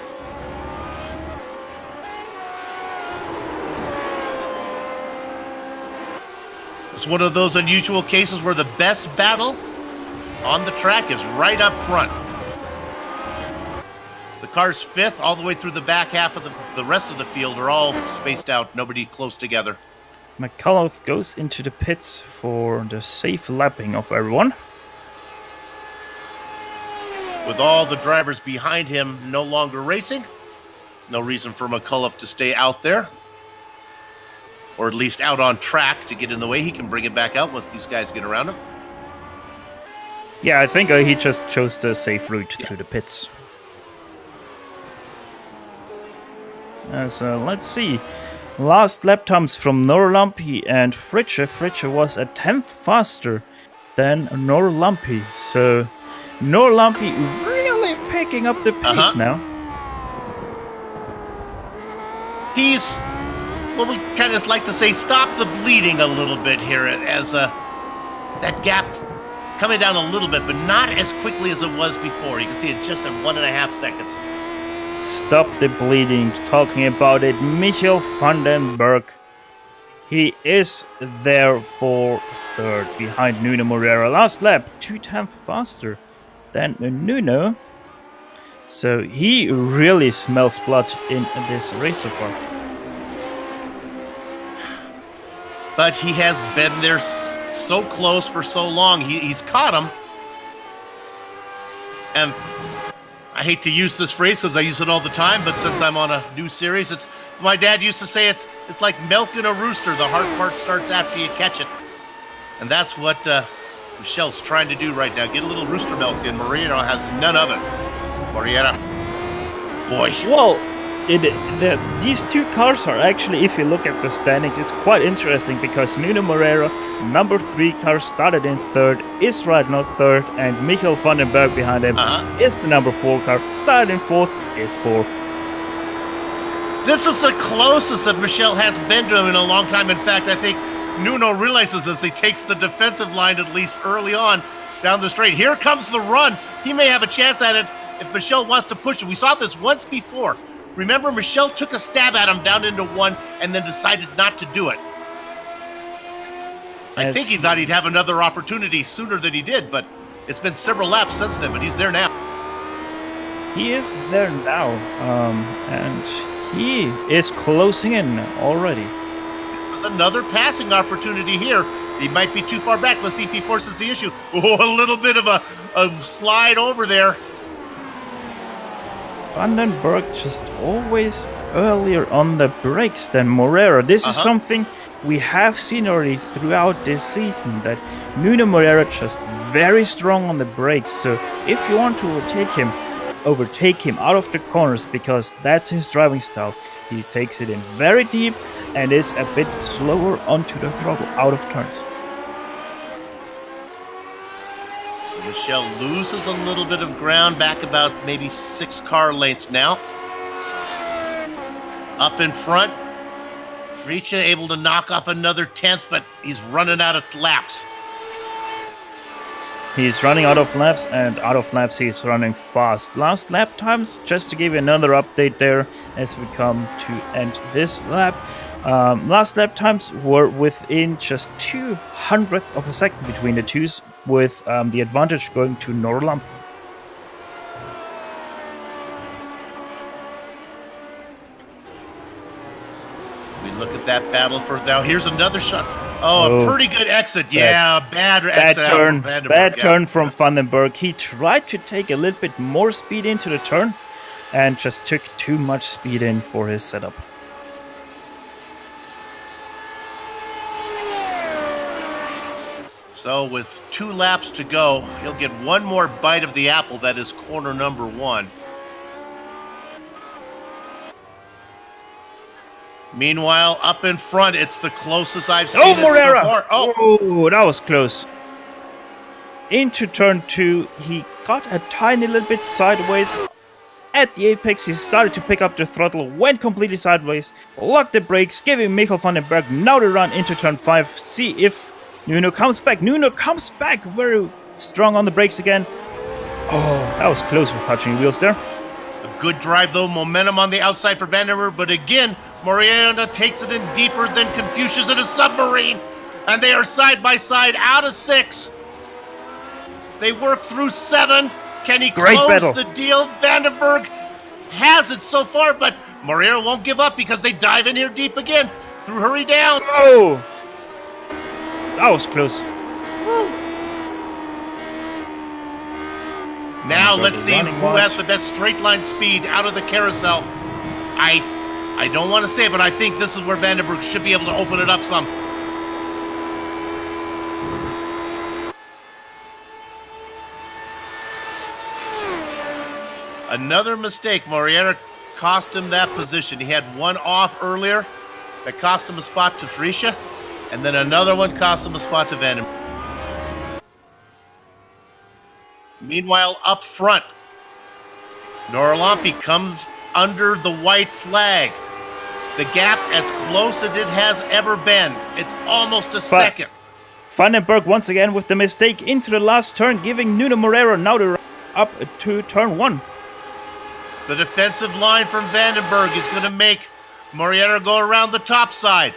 It's one of those unusual cases where the best battle on the track is right up front. The cars 5th all the way through the back half of the rest of the field are all spaced out, nobody close together.
McCullough goes into the pits for the safe lapping of everyone.
With all the drivers behind him no longer racing, no reason for McCullough to stay out there. Or at least out on track to get in the way. He can bring it back out once these guys get around him.
Yeah, I think he just chose the safe route through the pits. So let's see. Last lap times from Norlampi and Fritsche. Fritsche was a 10th faster than Norlampi. So Norlampi really picking up the pace now.
He's, well, we kind of like to say, stop the bleeding a little bit here as that gap coming down a little bit, but not as quickly as it was before. You can see it just in 1.5 seconds.
Stop the bleeding, talking about it, Michael Vandenberg. He is there for 3rd behind Nuno Moreira. Last lap, 2/10 faster than Nuno. So he really smells blood in this race so far.
But he has been there so close for so long. He's caught him. And I hate to use this phrase because I use it all the time, but since I'm on a new series, it's my dad used to say it's like milking a rooster. The hard part starts after you catch it. And that's what Michelle's trying to do right now. Get a little rooster milk, and Morera has none of it. Morera. Boy.
Well, these two cars are actually, if you look at the standings, it's quite interesting because Nuno Moreira, number 3 car, started in 3rd, is right now 3rd, and Michael Vandenberg behind him is the number 4 car, started in 4th, is 4th.
This is the closest that Michelle has been to him in a long time. In fact, I think Nuno realizes as he takes the defensive line, at least early on, down the straight. Here comes the run. He may have a chance at it if Michelle wants to push it. We saw this once before. Remember, Michelle took a stab at him down into 1 and then decided not to do it. I think he thought he'd have another opportunity sooner than he did, but it's been several laps since then, but he's there now.
He is there now, and he is closing in already.
There's another passing opportunity here. He might be too far back. Let's see if he forces the issue. Oh, a little bit of a slide over there.
Vandenberg just always earlier on the brakes than Moreira. This is something we have seen already throughout this season, that Nuno Moreira just very strong on the brakes. So if you want to overtake him out of the corners, because that's his driving style, he takes it in very deep and is a bit slower onto the throttle out of turns.
Michelle loses a little bit of ground, back about maybe 6 car lengths now. Up in front, Prix able to knock off another 10th, but he's running out of laps.
He's running out of laps, and out of laps he's running fast. Last lap times, just to give you another update there as we come to end this lap. Last lap times were within just 200th of a second between the twos, with the advantage going to Norlamp.
We look at that battle for now. Here's another shot. Oh, a pretty good exit. Yeah, bad exit.
Bad turn from Vandenberg. He tried to take a little bit more speed into the turn and just took too much speed in for his setup.
So with 2 laps to go, he'll get one more bite of the apple. That is corner number 1. Meanwhile, up in front, it's the closest I've seen it so far.
Oh, that was close. Into turn 2, he got a tiny little bit sideways. At the apex, he started to pick up the throttle, went completely sideways, locked the brakes, giving Michael Vandenberg now to run into turn 5. See if Nuno comes back. Nuno comes back very strong on the brakes again. Oh, that was close with touching wheels there.
A good drive, though. Momentum on the outside for Vandenberg, but again, Mariana takes it in deeper than Confucius in a submarine, and they are side by side out of 6. They work through 7. Can he close the deal? Vandenberg has it so far, but Mariana won't give up because they dive in here deep again through Hurry Down.
Oh, that was close.
Now let's see who has the best straight line speed out of the carousel. I don't want to say it, but I think this is where Vandenberg should be able to open it up some. Another mistake. Mariana cost him that position. He had one off earlier that cost him a spot to Prix, and then another one cost him a spot to Vandenberg. Meanwhile, up front, Norlampi comes under the white flag. The gap as close as it has ever been. It's almost a second.
Vandenberg once again with the mistake into the last turn, giving Nuno Moreira now to run up to turn 1.
The defensive line from Vandenberg is going to make Moreira go around the top side.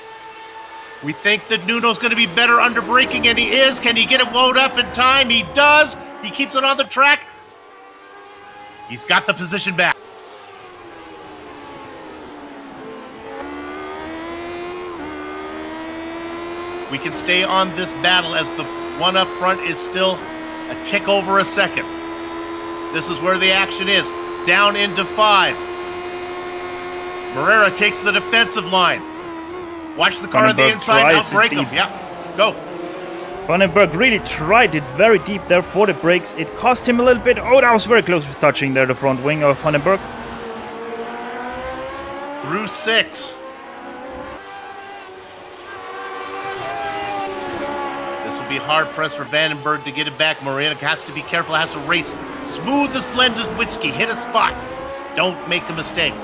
We think that Nuno's going to be better under braking, and he is. Can he get it wound up in time? He does. He keeps it on the track. He's got the position back. We can stay on this battle as the one up front is still a tick over a second. This is where the action is. Down into 5. Moreira takes the defensive line. Watch the car on the inside, outbrake him. Yeah, go.
Vandenberg really tried it very deep there for the brakes. It cost him a little bit. Oh, that was very close with touching there, the front wing of Vandenberg.
Through 6. This will be hard pressed for Vandenberg to get it back. Moreira has to be careful, has to race. Smooth as blended whiskey. Hit a spot. Don't make a mistake.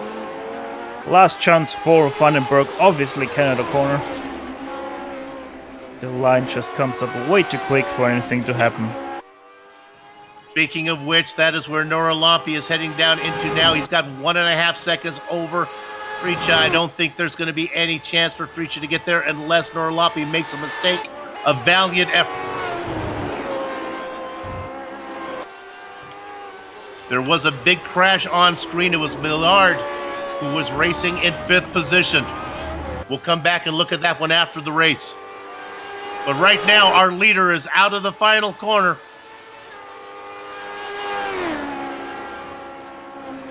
Last chance for Vandenberg. Obviously Canada corner. The line just comes up way too quick for anything to happen.
Speaking of which, that is where Norlampi is heading down into now. He's got 1.5 seconds over Prix. I don't think there's going to be any chance for Prix to get there unless Norlampi makes a mistake. A valiant effort. There was a big crash on screen. It was Millard who was racing in 5th position. We'll come back and look at that one after the race. But right now, our leader is out of the final corner.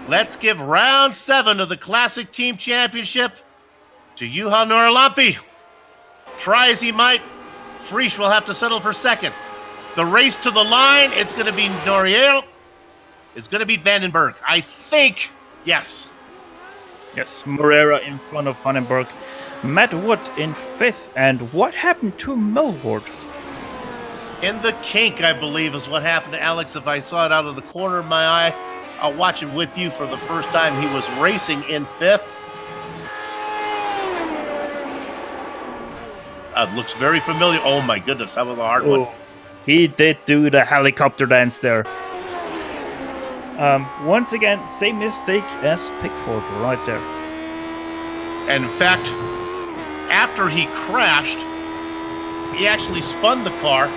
Let's give round 7 of the Classic Team Championship to Juha Norlampi. Try as he might, Prix will have to settle for 2nd. The race to the line, it's going to be Noriel. It's going to be Vandenberg. I think, yes.
Yes, Moreira in front of Vandenberg. Matt Wood in 5th. And what happened to Melvord?
In the kink, I believe, is what happened to Alex. If I saw it out of the corner of my eye, I'll watch it with you for the first time. He was racing in 5th. Looks very familiar. Oh my goodness, that was a hard one.
He did do the helicopter dance there. Once again, same mistake as Pickford right there.
And in fact, after he crashed, he actually spun the car.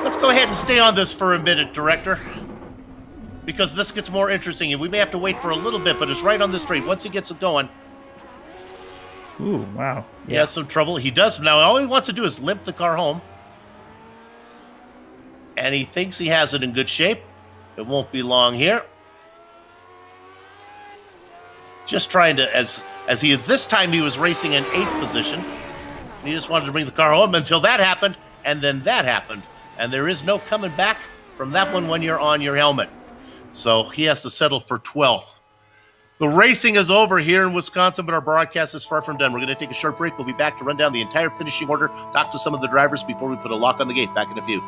Let's go ahead and stay on this for a minute, Director, because this gets more interesting, and we may have to wait for a little bit, but it's right on the straight. Once he gets it going.
Ooh, wow.
He has some trouble. He does. Now, all he wants to do is limp the car home. And he thinks he has it in good shape. It won't be long here. Just trying to, as he this time he was racing in 8th position. He just wanted to bring the car home until that happened, and then that happened. And there is no coming back from that one when you're on your helmet. So he has to settle for 12th. The racing is over here in Wisconsin, but our broadcast is far from done. We're going to take a short break. We'll be back to run down the entire finishing order, talk to some of the drivers before we put a lock on the gate. Back in a few.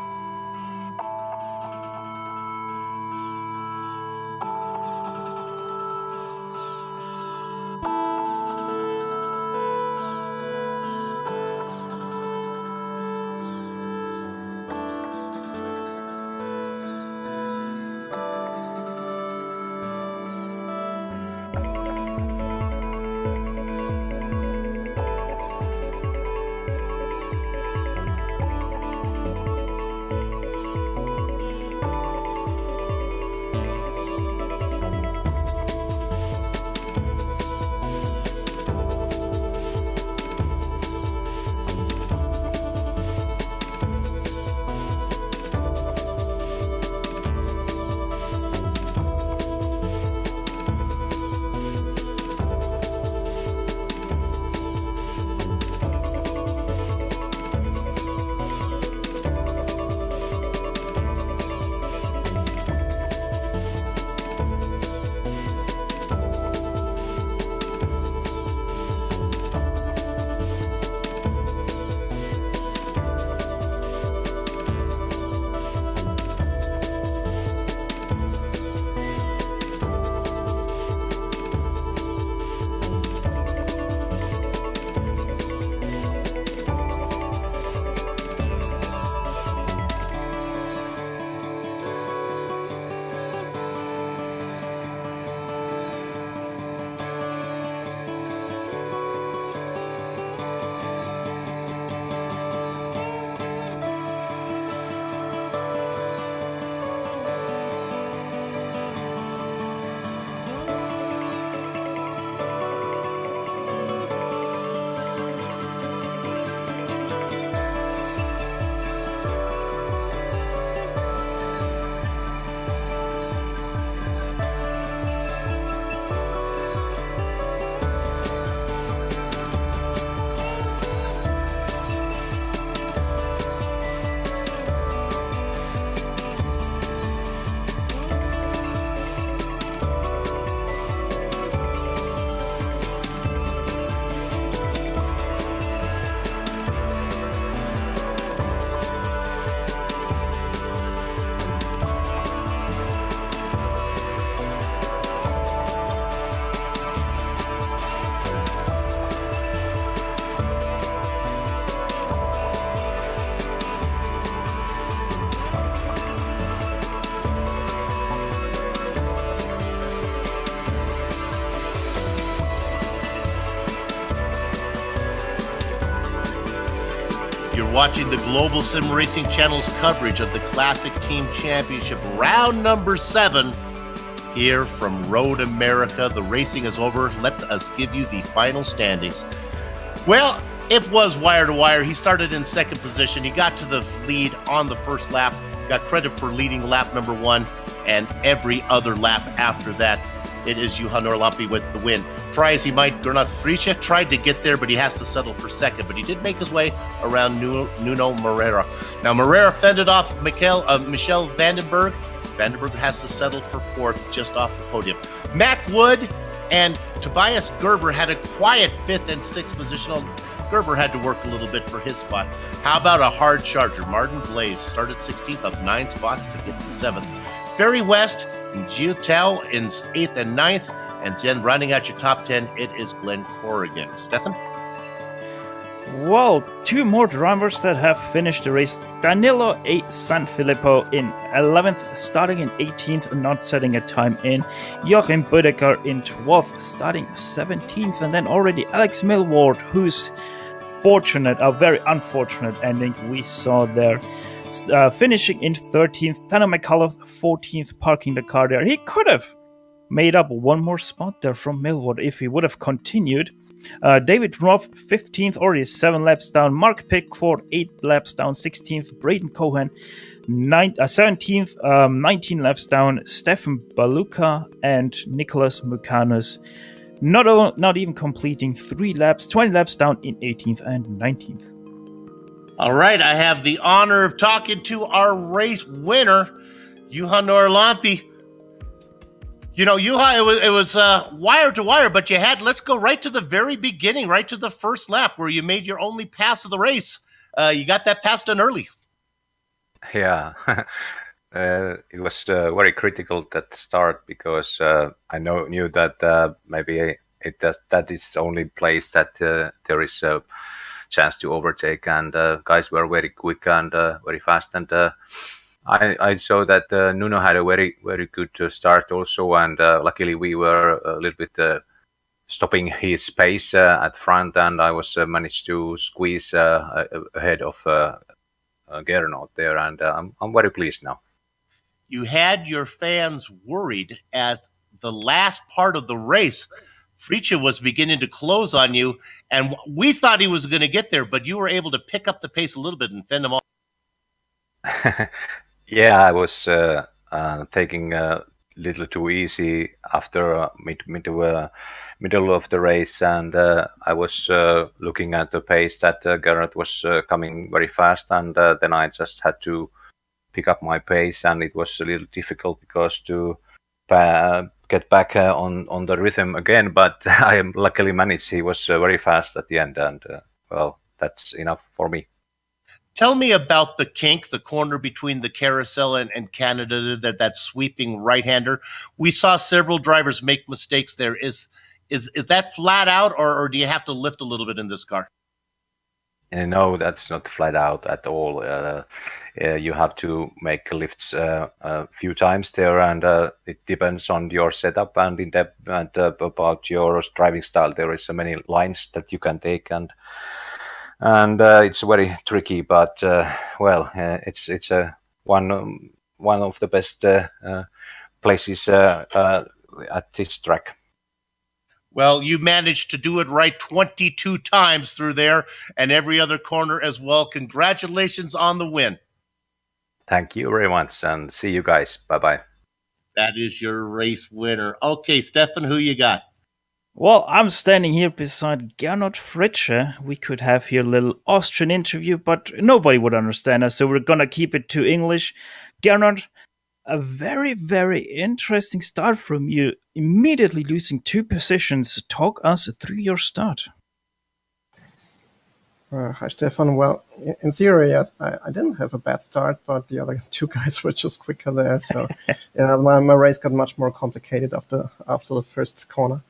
You're watching the Global SimRacing Channel's coverage of the Classic Team Championship, round number 7, here from Road America. The racing is over. Let us give you the final standings. Well, it was wire to wire. He started in 2nd position. He got to the lead on the first lap. Got credit for leading lap number 1, and every other lap after that, it is Johan Orlampi with the win. Try as he might, Gernot Friesche tried to get there, but he has to settle for 2nd. But he did make his way around Nuno Moreira. Now, Moreira fended off Michel Vandenberg. Vandenberg has to settle for 4th, just off the podium. Matt Wood and Tobias Gerber had a quiet 5th and 6th position. Gerber had to work a little bit for his spot. How about a hard charger? Martin Blaze started 16th, up 9 spots to get to 7th. Ferry West and Jiu Tao in 8th and 9th. And then rounding out your top 10, it is Glenn Corrigan. Stefan?
Well, 2 more drivers that have finished the race. Danilo A. Sanfilippo in 11th, starting in 18th and not setting a time in. Joachim Bödecker in 12th, starting 17th. And then already Alex Millward, whose a very unfortunate ending we saw there. Finishing in 13th. Tanner McCullough, 14th, parking the car there. He could have made up 1 more spot there from Millward if he would have continued. David Roth, 15th, already 7 laps down. Mark Pickford, 8 laps down. 16th, Braden Cohen, 17th, 19 laps down. Stefan Baluka and Nicholas Mukanos, not even completing 3 laps, 20 laps down in 18th and 19th.
All right, I have the honor of talking to our race winner, Juha Norlampi. You know, Juha, it was wire to wire, but let's go right to the very beginning, right to the first lap where you made your only pass of the race. You got that pass done early.
Yeah, it was very critical that start because I knew that maybe that is the only place that there is a chance to overtake, and guys were very quick and very fast, and I saw that Nuno had a very good start also, and luckily we were a little bit stopping his pace at front, and I was managed to squeeze ahead of Gernot there, and I'm very pleased now.
You had your fans worried at the last part of the race. Fritzsche was beginning to close on you, and we thought he was going to get there, but you were able to pick up the pace a little bit and fend him off.
Yeah, I was taking a little too easy after middle of the race, and I was looking at the pace that Gerard was coming very fast, and then I just had to pick up my pace, and it was a little difficult because to get back on the rhythm again, but I luckily managed. He was very fast at the end, and well, that's enough for me.
Tell me about the kink, the corner between the carousel and Canada, that sweeping right-hander. We saw several drivers make mistakes there. Is that flat out, or do you have to lift a little bit in this car?
No, that's not flat out at all. You have to make lifts a few times there, and it depends on your setup and in depth and about your driving style. There is so many lines that you can take, and it's very tricky, but well, it's one of the best places at this track.
Well, you managed to do it right 22 times through there and every other corner as well. Congratulations on the win.
Thank you very much, and see you guys. Bye-bye.
That is your race winner. Okay, Stefan, who you got?
Well, I'm standing here beside Gernot Fritzsche. We could have here a little Austrian interview, but nobody would understand us, so we're going to keep it to English. Gernot, a very, very interesting start from you, immediately losing 2 positions. Talk us through your start.
Hi, Stefan. Well, in theory, I didn't have a bad start, but the other 2 guys were just quicker there. So yeah, my race got much more complicated after the first corner.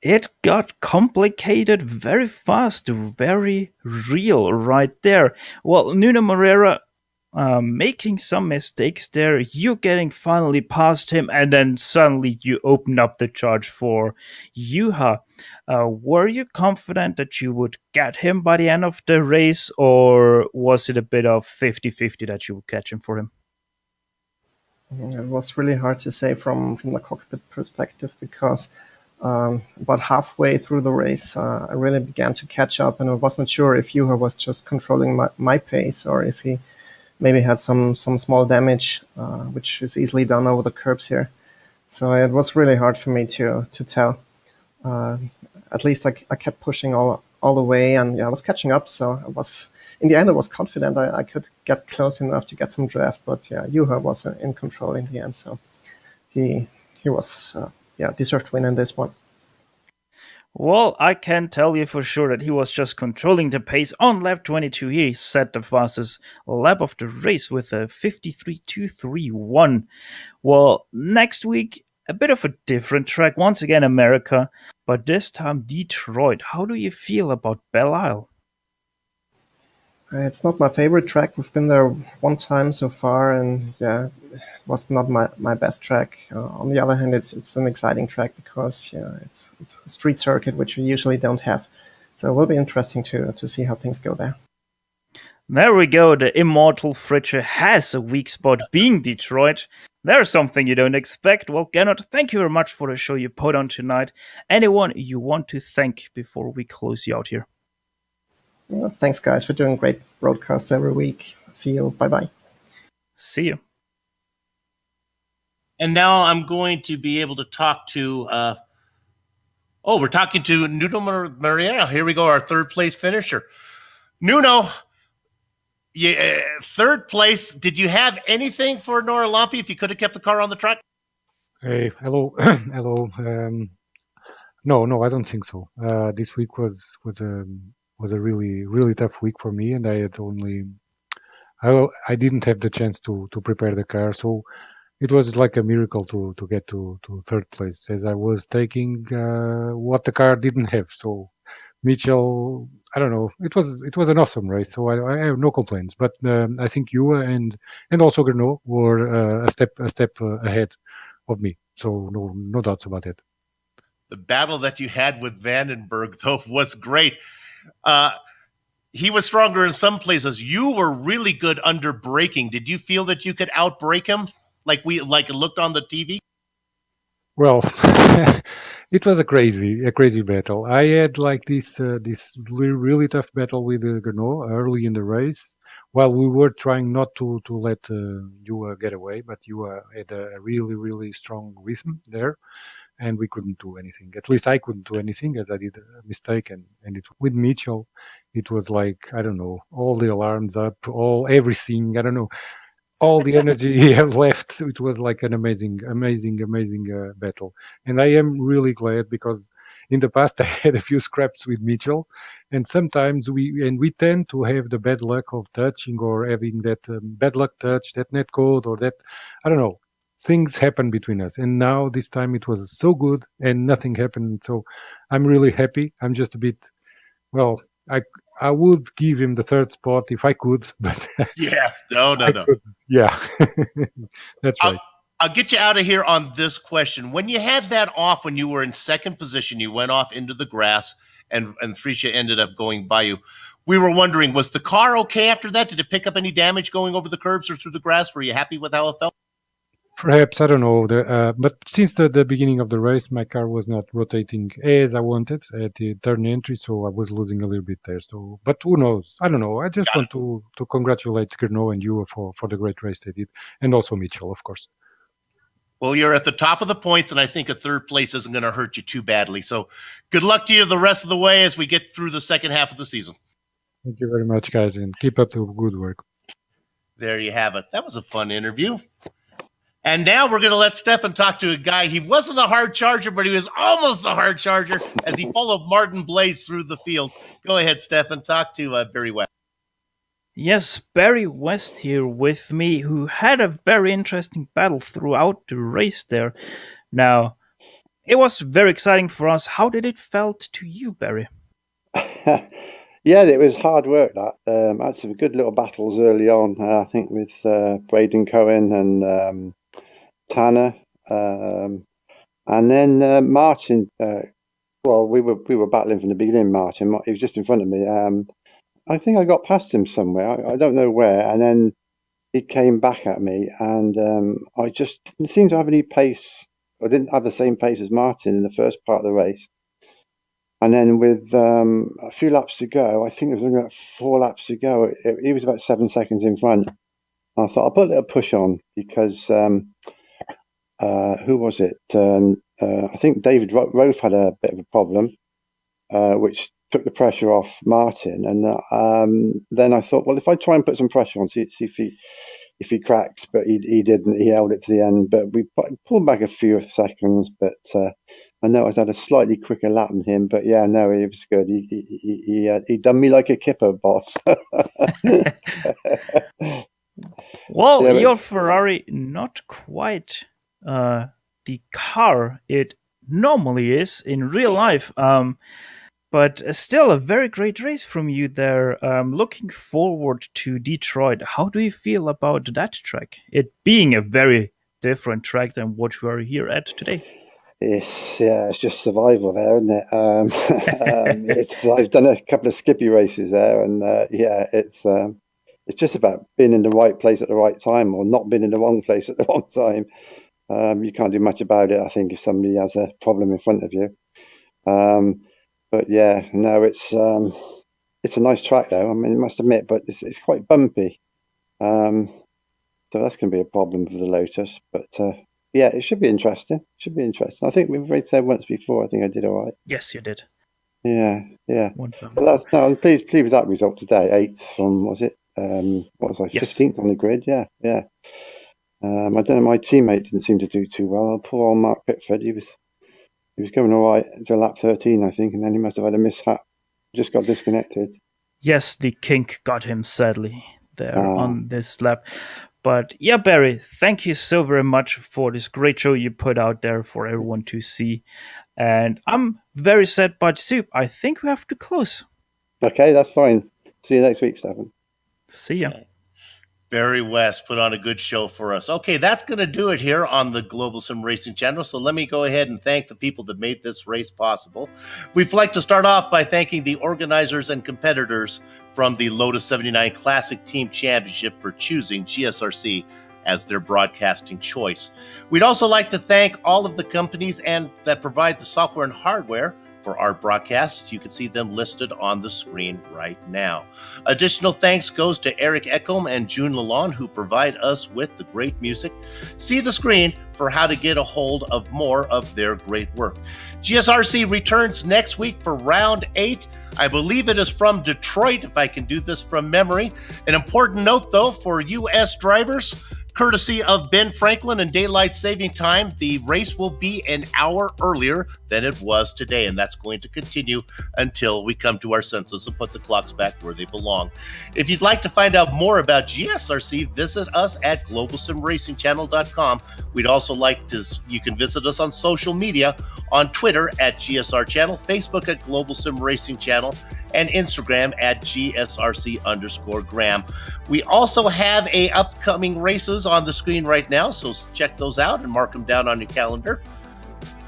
It got complicated very fast, very real right there. Well, Nuno Moreira making some mistakes there, you getting finally past him, and then suddenly you open up the charge for Juha. Were you confident that you would get him by the end of the race, or was it a bit of 50-50 that you would catch him for him?
It was really hard to say from the cockpit perspective, because about halfway through the race, I really began to catch up, and I wasn't sure if Juha was just controlling my pace or if he maybe had some small damage, which is easily done over the curbs here. So it was really hard for me to tell. At least I kept pushing all the way, and yeah, I was catching up. So in the end, I was confident I could get close enough to get some draft. But yeah, Juha was in control in the end, so he was deserved win in this one.
Well, I can tell you for sure that he was just controlling the pace on lap 22. He set the fastest lap of the race with a 53.231. Well, next week, a bit of a different track. Once again, America, but this time Detroit. How do you feel about Belle Isle?
It's not my favorite track. We've been there one time so far, and yeah, it was not my best track. On the other hand, it's an exciting track because it's a street circuit, which we usually don't have. So it will be interesting to see how things go there.
There we go. The immortal Fritsche has a weak spot being Detroit. There's something you don't expect. Well, Gernot, thank you very much for the show you put on tonight. Anyone you want to thank before we close you out here?
Well, thanks, guys, for doing great broadcasts every week. See you. Bye-bye.
See you.
And now I'm going to be able to talk to... we're talking to Nuno Mariano. Here we go, our third place finisher. Nuno, third place. Did you have anything for Nora Lampi if you could have kept the car on the track?
Hey, hello. Hello. No, I don't think so. This week was a really tough week for me, and I didn't have the chance to prepare the car, so it was like a miracle to get to third place, as I was taking what the car didn't have. So Mitchell, I don't know, it was an awesome race, so I have no complaints. But I think you and also Gernot were a step ahead of me, so no doubts about it.
The battle that you had with Vandenberg, though, was great. He was stronger in some places. You were really good under braking. Did you feel that you could outbrake him, like it looked on the TV?
Well, it was a crazy battle. I had like this really tough battle with Gernot early in the race, while we were trying not to let you get away, but you had a really strong rhythm there. And we couldn't do anything. At least I couldn't do anything, as I did a mistake. And with Mitchell, it was like, I don't know, all the alarms up, everything. I don't know, all the energy he had left. It was like an amazing battle. And I am really glad, because in the past I had a few scraps with Mitchell, and sometimes we tend to have the bad luck of touching or having that bad luck touch, that net code, or that, I don't know. Things happen between us, and now this time it was so good and nothing happened. So I'm really happy. I'm just a bit, well, I would give him the third spot if I could, but
yes, no.
Yeah, that's right.
I'll get you out of here on this question. When you had that off, when you were in second position, you went off into the grass, and Frisha ended up going by you. We were wondering, was the car okay after that? Did it pick up any damage going over the curbs or through the grass? Were you happy with how it felt?
Perhaps, I don't know. But since the beginning of the race, my car was not rotating as I wanted at the turn entry, so I was losing a little bit there. So, but who knows? I don't know. I just want to congratulate Gernot and you for the great race they did, and also Mitchell, of course.
Well, you're at the top of the points, and I think a third place isn't going to hurt you too badly. So good luck to you the rest of the way as we get through the second half of the season.
Thank you very much, guys, and keep up the good work.
There you have it. That was a fun interview. And now we're going to let Stefan talk to a guy. He wasn't the hard charger, but he was almost the hard charger as he followed Martin Blaze through the field. Go ahead, Stefan. Talk to Barry West.
Yes, Barry West here with me, who had a very interesting battle throughout the race there. Now, it was very exciting for us. How did it felt to you, Barry?
Yeah, it was hard work, that. I had some good little battles early on, I think, with Braden Cohen and Tanner, and then Martin. Well, we were battling from the beginning. Martin, he was just in front of me. I think I got past him somewhere. I don't know where, and then he came back at me, and I just didn't seem to have any pace. I didn't have the same pace as Martin in the first part of the race. And then with a few laps to go, I think it was only about 4 laps to go, he was about 7 seconds in front. And I thought I'll put a little push on, because who was it? I think David Roth had a bit of a problem, which took the pressure off Martin. And then I thought, well, if I try and put some pressure on, see if he cracks, but he didn't. He held it to the end. But we pulled back a few seconds, but I know I had a slightly quicker lap than him, but yeah, no, he was good. He done me like a kipper, boss.
Well,
Yeah,
your Ferrari, not quite the car it normally is in real life, but still a very great race from you there. Looking forward to Detroit. How do you feel about that track? It being a very different track than what we are here at today.
it's just survival there, isn't it? I've done a couple of Skippy races there, and it's just about being in the right place at the right time, or not being in the wrong place at the wrong time. You can't do much about it, I think, if somebody has a problem in front of you. But yeah, no, it's a nice track though. I mean, I must admit, but it's quite bumpy. So that's going to be a problem for the Lotus. But yeah, it should be interesting. I think we've raced there once before. I think I did all right.
Yes, you did.
Yeah.
But
I'm pleased with that result today. 8th from, was it? What was I? 15th on the grid. Yeah. I don't know. My teammate didn't seem to do too well. Poor old Mark Pitford. He was going all right until lap 13, I think, and then he must have had a mishap. Just got disconnected.
Yes, the kink got him sadly there on this lap. But yeah, Barry, thank you so very much for this great show you put out there for everyone to see. And I'm very sad, but Soup, I think we have to close.
Okay, that's fine. See you next week, Stefan.
See ya.
Barry West put on a good show for us. Okay, that's going to do it here on the Global Sim Racing Channel. So let me go ahead and thank the people that made this race possible. We'd like to start off by thanking the organizers and competitors from the Lotus 79 Classic Team Championship for choosing GSRC as their broadcasting choice. We'd also like to thank all of the companies that provide the software and hardware for our broadcasts. You can see them listed on the screen right now. Additional thanks goes to Eric Echolm and June Lalonde, who provide us with the great music. See the screen for how to get a hold of more of their great work. GSRC returns next week for round 8. I believe it is from Detroit, if I can do this from memory. An important note, though, for U.S. drivers, courtesy of Ben Franklin and Daylight Saving Time, the race will be an hour earlier than it was today, and that's going to continue until we come to our senses and put the clocks back where they belong. If you'd like to find out more about GSRC, visit us at globalsimracingchannel.com. We'd also you can visit us on social media, on Twitter at GSR Channel, Facebook at Global Sim Racing Channel, and Instagram at GSRC_Graham. We also have upcoming races on the screen right now, so check those out and mark them down on your calendar.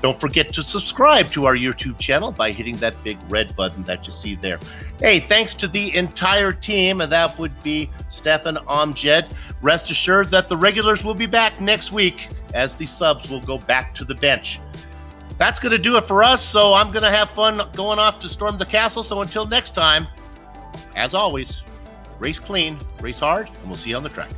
Don't forget to subscribe to our YouTube channel by hitting that big red button that you see there. Hey, thanks to the entire team, and that would be Stefan, Amjed. Rest assured that the regulars will be back next week as the subs will go back to the bench. That's going to do it for us, so I'm going to have fun going off to storm the castle. So until next time, as always, race clean, race hard, and we'll see you on the track.